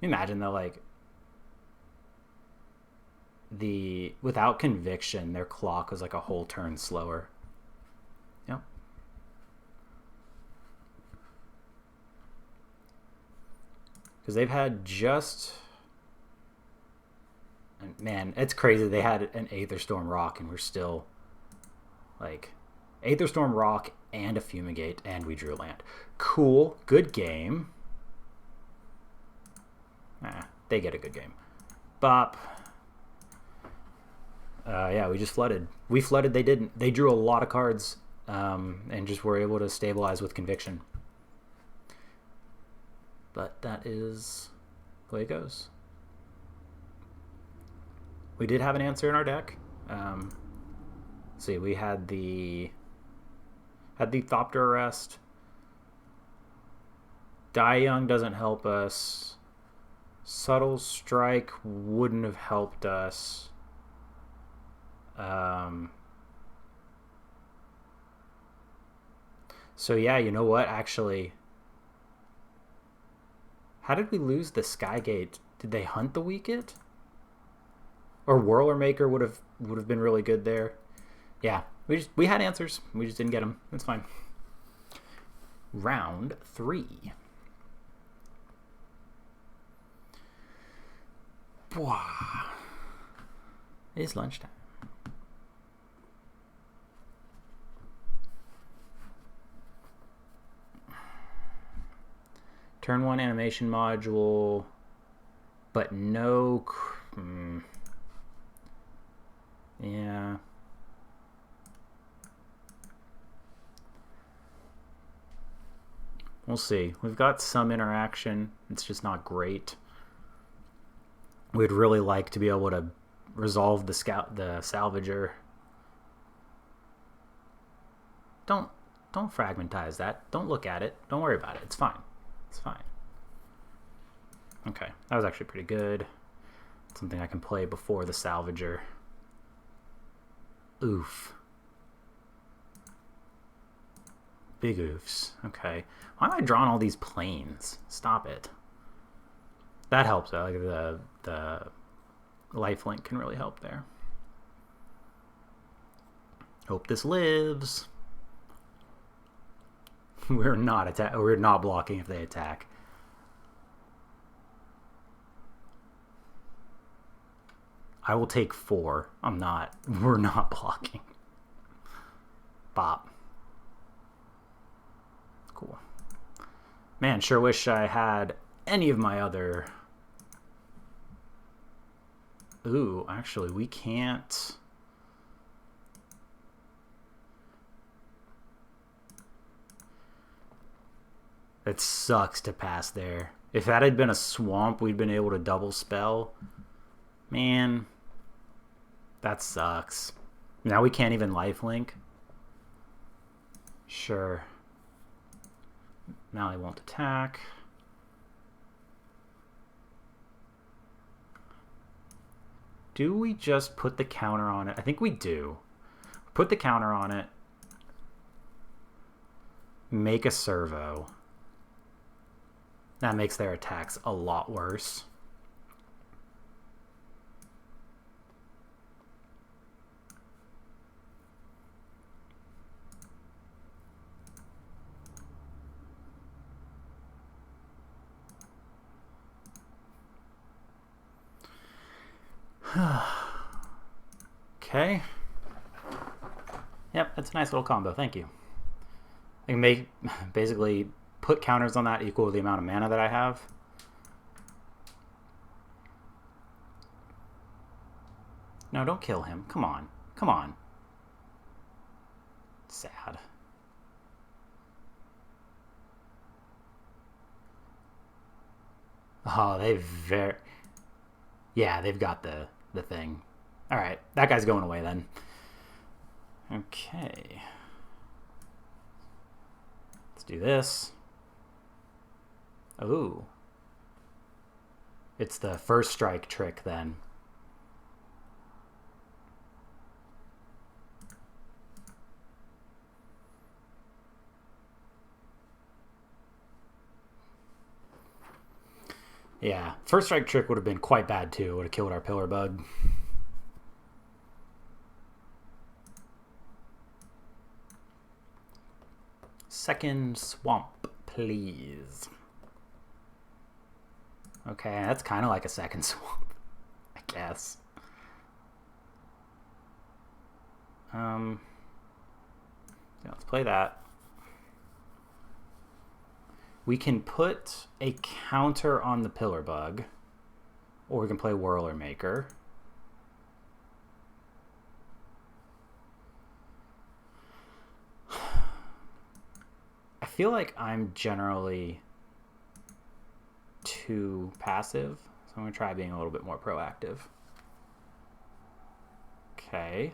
Imagine though, like, without conviction, their clock was like a whole turn slower. Yep. Because they've had just... Man, it's crazy. They had an Aetherstorm Rock and we're still... Like, Aetherstorm Rock and a Fumigate, and we drew land. Cool. Good game. They get a good game. Bop. Yeah, we just flooded. We flooded, they didn't. They drew a lot of cards and just were able to stabilize with conviction. But that is the way it goes. We did have an answer in our deck. See, we had the Thopter Arrest. Die Young doesn't help us. Subtle Strike wouldn't have helped us. So yeah, you know what? Actually, how did we lose the Skygate? Did they hunt the Wicket? Or Whirler Maker would have been really good there. Yeah, we had answers. We just didn't get them. That's fine. Round 3. Bwah. It's lunchtime. Turn 1 animation module, but no... Yeah. We'll see. We've got some interaction. It's just not great. We'd really like to be able to resolve the salvager. Don't fragmentize that. Don't look at it. Don't worry about it. It's fine. It's fine. Okay, that was actually pretty good. Something I can play before the salvager. Oof. Big oofs. Okay. Why am I drawing all these planes? Stop it. That helps though. Like the lifelink can really help there. Hope this lives. We're not blocking if they attack. I will take 4. We're not blocking. Bop. Cool. Man, sure wish I had any of my other... Ooh, actually, we can't... It sucks to pass there. If that had been a swamp, we'd been able to double spell. Man, that sucks. Now we can't even lifelink. Sure. Now he won't attack. Do we just put the counter on it? I think we do. Put the counter on it. Make a servo. That makes their attacks a lot worse. Okay. Yep, that's a nice little combo. Thank you. I can basically put counters on that equal to the amount of mana that I have. No, don't kill him. Come on. Come on. Sad. Oh, yeah, they've got the thing. All right, that guy's going away then. Okay. Let's do this. Ooh. It's the first strike trick then. Yeah, first strike trick would have been quite bad too. Would have killed our pillar bug. Second swamp, please. Okay, that's kind of like a second swamp, I guess. Yeah, let's play that. We can put a counter on the pillar bug, or we can play Whirler Maker. I feel like I'm generally too passive, so I'm going to try being a little bit more proactive. Okay.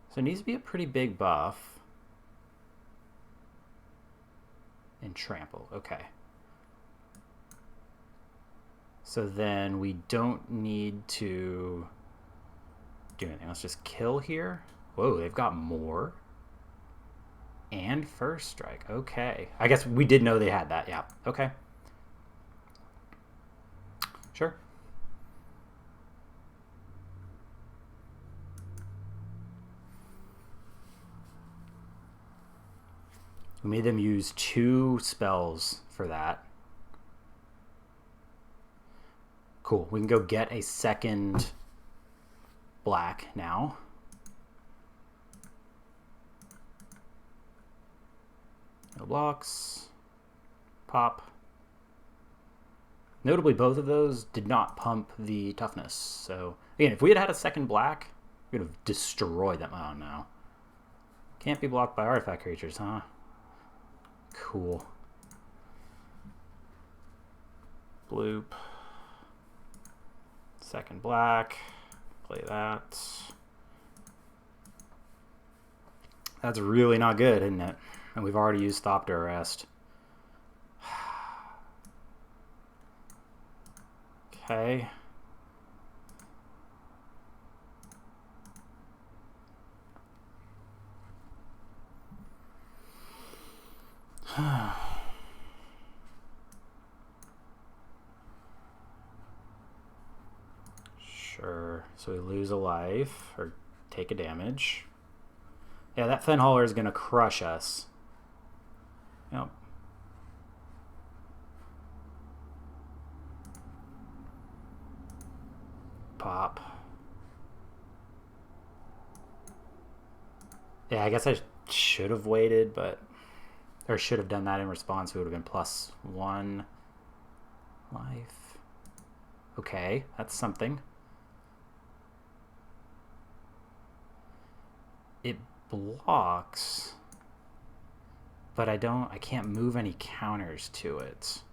So it needs to be a pretty big buff. And trample, okay. So then we don't need to do anything. Let's just kill here. Whoa, they've got more. And first strike, okay. I guess we did know they had that, yeah, okay. Sure. We made them use 2 spells for that. Cool. We can go get a second black now. No blocks. Pop. Notably, both of those did not pump the toughness. So, again, if we had had a second black, we would have destroyed them. Oh, no. Can't be blocked by artifact creatures, huh? Cool. Bloop. Second black. Play that. That's really not good, isn't it? And we've already used Stop to Arrest. Okay. Sure. So we lose a life or take a damage. Yeah, that Fen Hauler is going to crush us. Yep. Pop. Yeah, I guess I should have waited, but... Or should have done that in response. It would have been +1 life. Okay, that's something. It blocks, but I can't move any counters to it.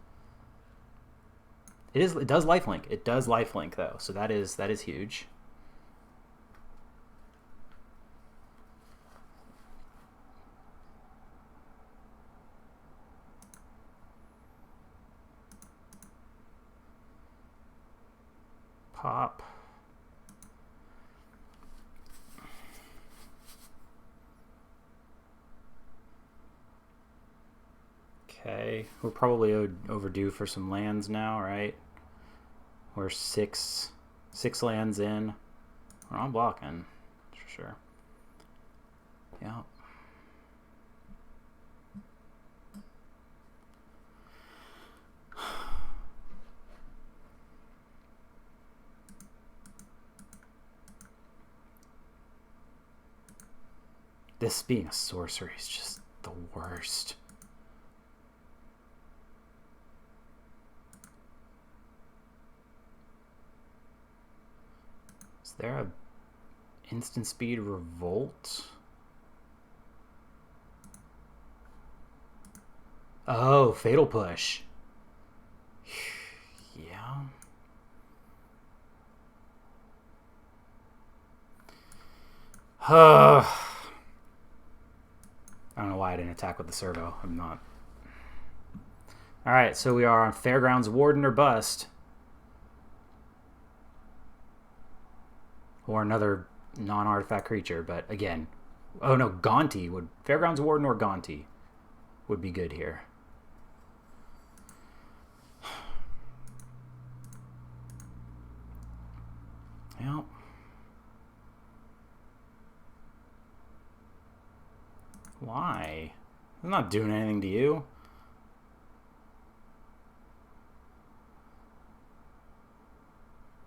It does lifelink. It does lifelink though, so that is huge. Pop. Okay, we're probably overdue for some lands now, right? We're six lands in. We're not blocking, for sure. Yeah. This being a sorcery is just the worst. Is there a instant speed revolt? Oh, fatal push. Yeah. I don't know why I didn't attack with the servo. I'm not. Alright, so we are on Fairgrounds Warden or Bust. Or another non-artifact creature, but again... Oh no, Gonti would... Fairgrounds Warden or Gonti would be good here. Well... Why? I'm not doing anything to you.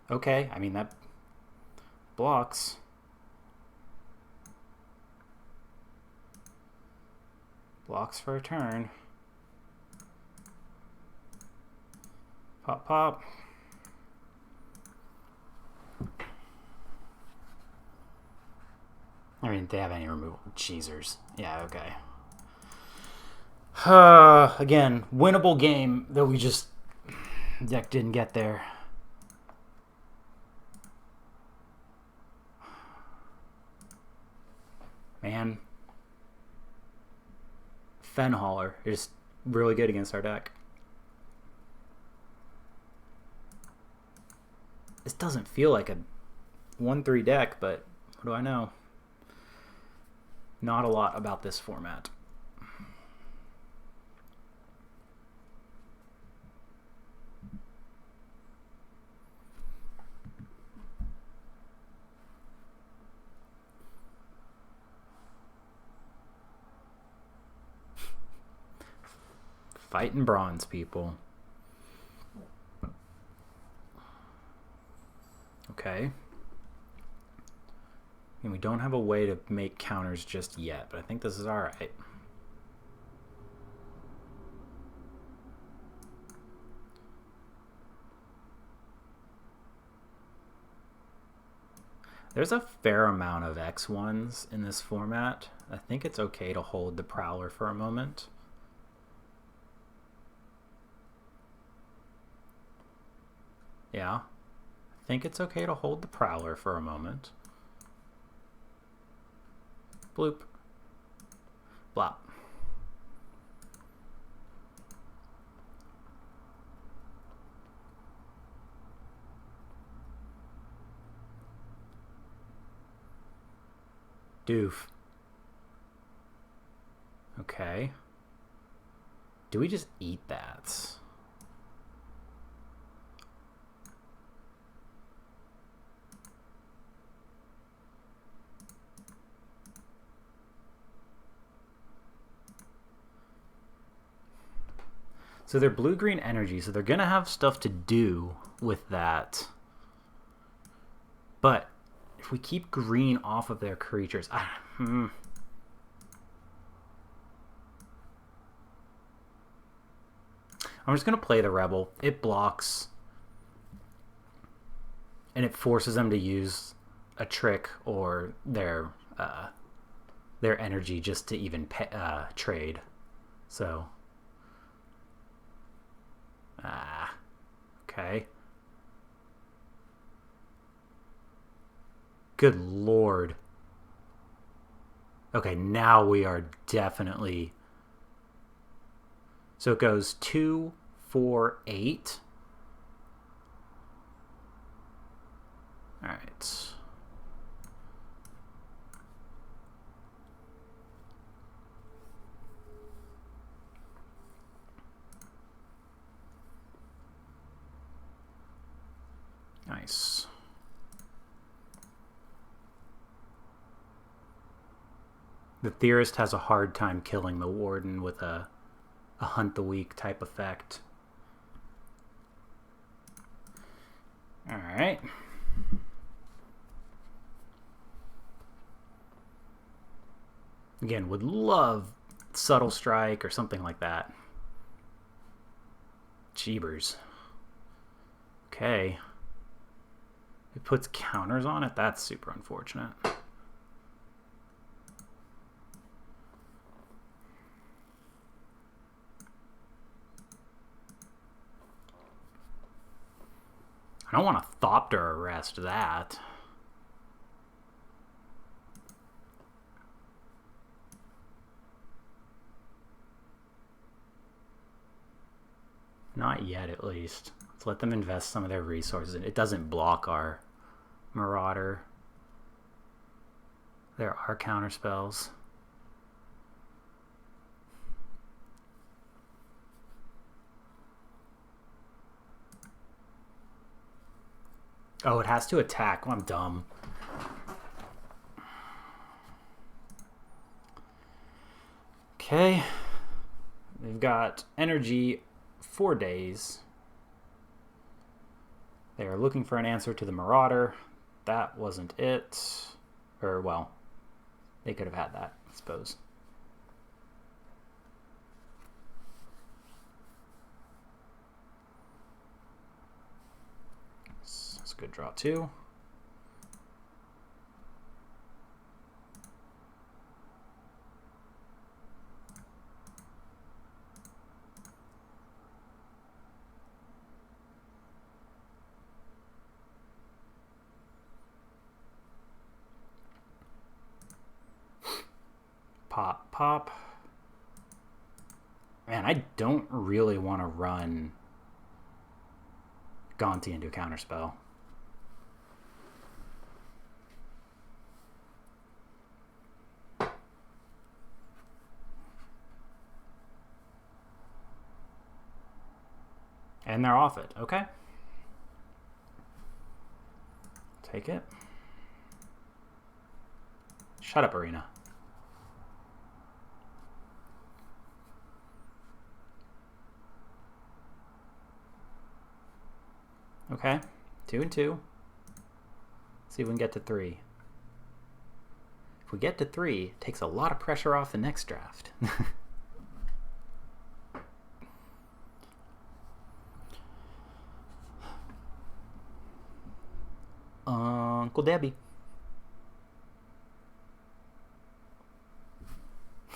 Okay, I mean, that blocks. Blocks for a turn. Pop, pop. I mean, they have any removal. Cheesers. Yeah, okay. Again, winnable game that we just... Deck didn't get there. Man. Fenhauler is really good against our deck. This doesn't feel like a 1-3 deck, but what do I know? Not a lot about this format. Fighting bronze, people. Okay. And we don't have a way to make counters just yet, but I think this is alright. There's a fair amount of X1s in this format. I think it's okay to hold the Prowler for a moment. Yeah. I think it's okay to hold the Prowler for a moment. Bloop. Blop. Doof. Okay. Do we just eat that? So they're blue-green energy, so they're going to have stuff to do with that. But if we keep green off of their creatures... I'm just going to play the Rebel. It blocks. And it forces them to use a trick or their energy just to even trade. So... okay. Good lord. Okay, now we are definitely... So it goes 2, 4, 8. Alright. Nice. The Theorist has a hard time killing the Warden with a Hunt the Weak type effect. Alright. Again, would love Subtle Strike or something like that. Jeebers. Okay. It puts counters on it? That's super unfortunate. I don't want to Thopter arrest that. Not yet, at least. Let's let them invest some of their resources. It doesn't block our Marauder. There are counter spells. Oh, it has to attack. Well, I'm dumb. Okay. They've got energy 4 days. They are looking for an answer to the Marauder. That wasn't it. Or, well, they could have had that, I suppose. That's a good draw, too. Pop, pop. Man, I don't really want to run Gonti into a counterspell. And they're off it. Okay. Take it. Shut up, Arena. Okay. 2 and 2. Let's see if we can get to 3. If we get to 3, it takes a lot of pressure off the next draft. Uncle Debbie.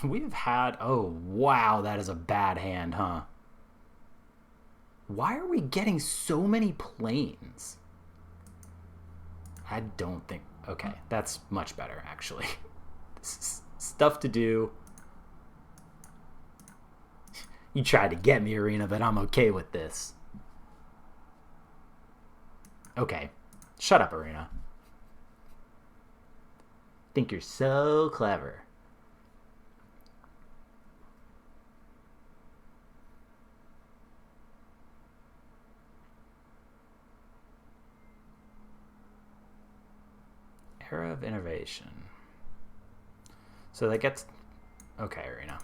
We've had... Oh, wow, that is a bad hand, huh? Why are we getting so many planes? I don't think... Okay, that's much better, actually. Stuff to do. You tried to get me, Arena, but I'm okay with this. Okay. Shut up, Arena. Think you're so clever. Era of Innovation. So that gets... Okay, Arena.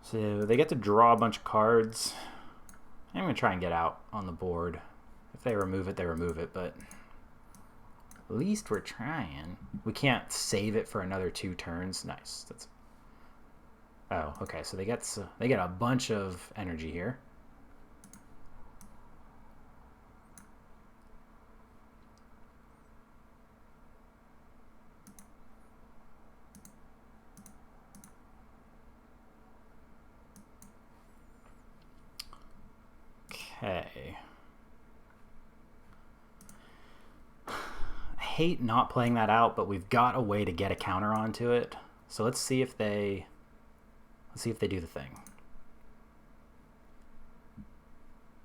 So they get to draw a bunch of cards. I'm going to try and get out on the board. If they remove it, they remove it, but at least we're trying. We can't save it for another 2 turns. Nice. That's... Oh, okay. So they get a bunch of energy here. Okay. I hate not playing that out, but we've got a way to get a counter onto it. So let's see if they do the thing.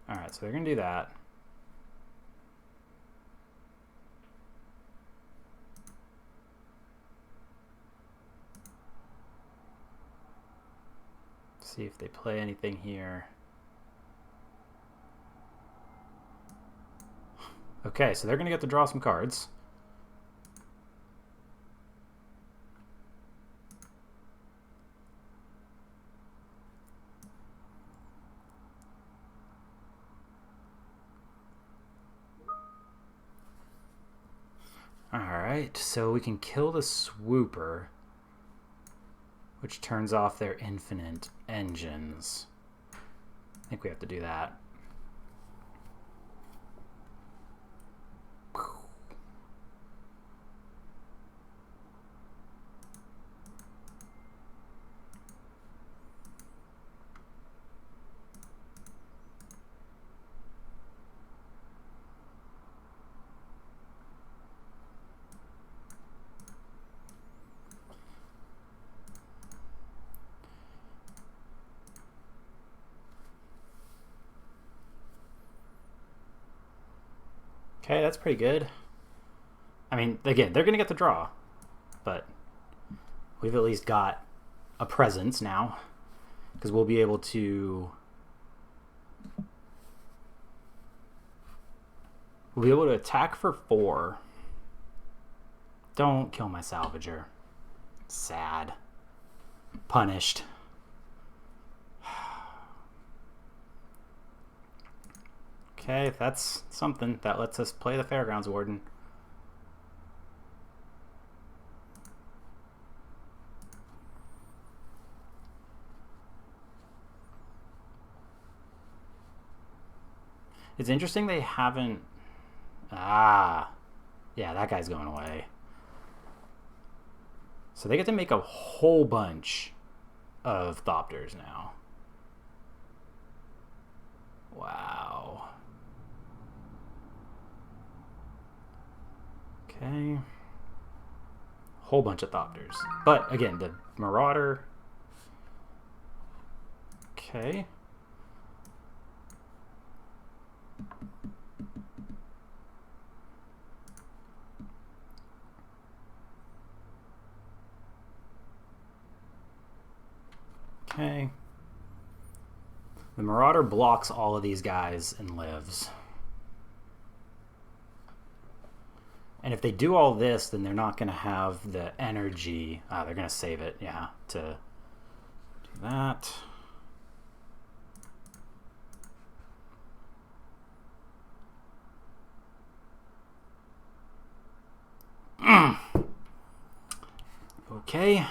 All right, so they're going to do that. See if they play anything here. Okay, so they're going to get to draw some cards. Alright, so we can kill the Swooper, which turns off their infinite engines. I think we have to do that. Okay, that's pretty good. I mean, again, they're going to get the draw, but we've at least got a presence now because we'll be able to attack for 4. Don't kill my salvager. Sad. Punished. Okay, that's something. That lets us play the Fairgrounds Warden. It's interesting they haven't... Ah. Yeah, that guy's going away. So they get to make a whole bunch of Thopters now. Wow. Okay. Whole bunch of Thopters. But, again, the Marauder... Okay. Okay. The Marauder blocks all of these guys and lives. And if they do all this, then they're not going to have the energy. They're going to save it, yeah, to do that. Okay.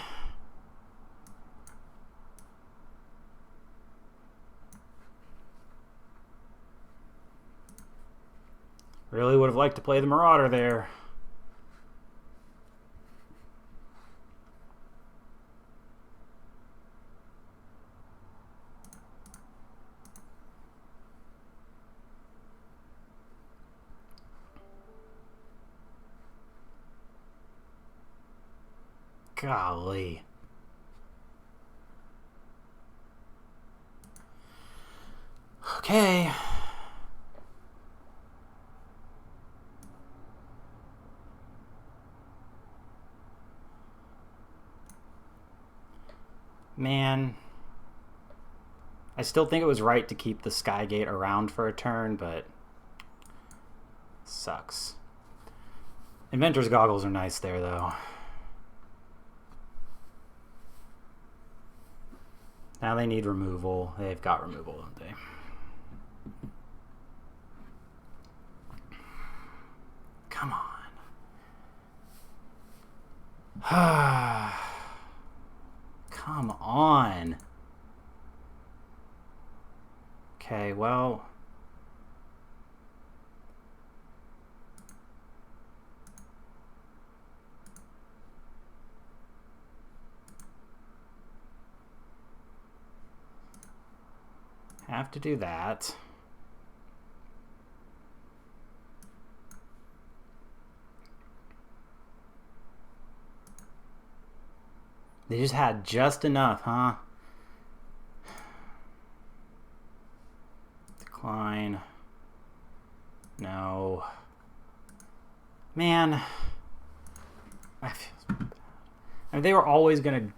Really would have liked to play the Marauder there. Golly. Okay. Man. I still think it was right to keep the Skygate around for a turn, but sucks. Inventor's Goggles are nice there, though. Now they need removal. They've got removal, don't they? Come on. Come on. Okay, well... have to do that. They just had just enough, huh? Decline. No. Man. I mean, they were always going to...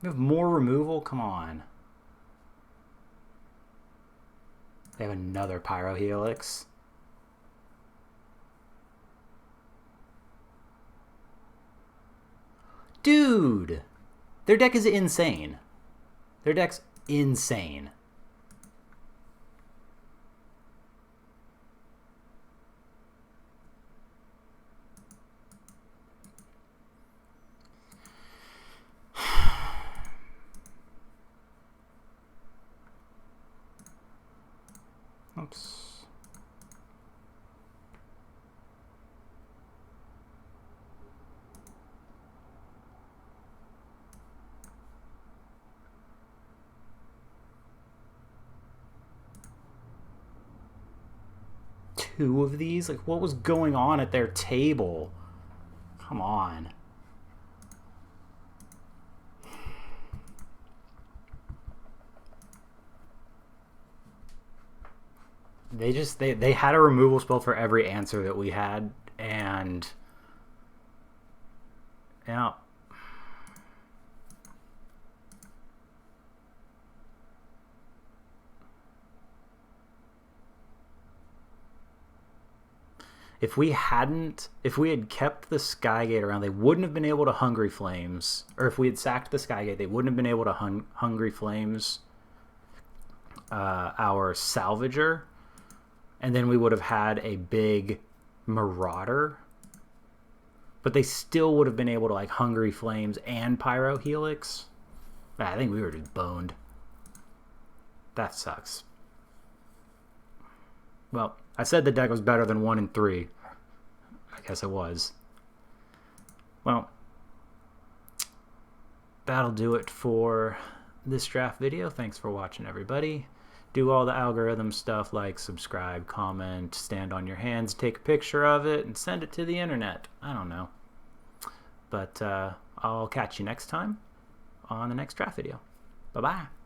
We have more removal? Come on. They have another Pyro Helix. Dude! Their deck is insane. Their deck's insane. Oops. Two of these? Like, what was going on at their table? Come on. They had a removal spell for every answer that we had, and yeah. If we had kept the Skygate around, they wouldn't have been able to Hungry Flames. Or if we had sacked the Skygate, they wouldn't have been able to Hungry Flames our Salvager. And then we would have had a big Marauder. But they still would have been able to like Hungry Flames and Pyro Helix. I think we were just boned. That sucks. Well, I said the deck was better than 1 and 3. I guess it was. Well, that'll do it for this draft video. Thanks for watching, everybody. Do all the algorithm stuff like subscribe, comment, stand on your hands, take a picture of it, and send it to the internet. I don't know. But I'll catch you next time on the next draft video. Bye-bye.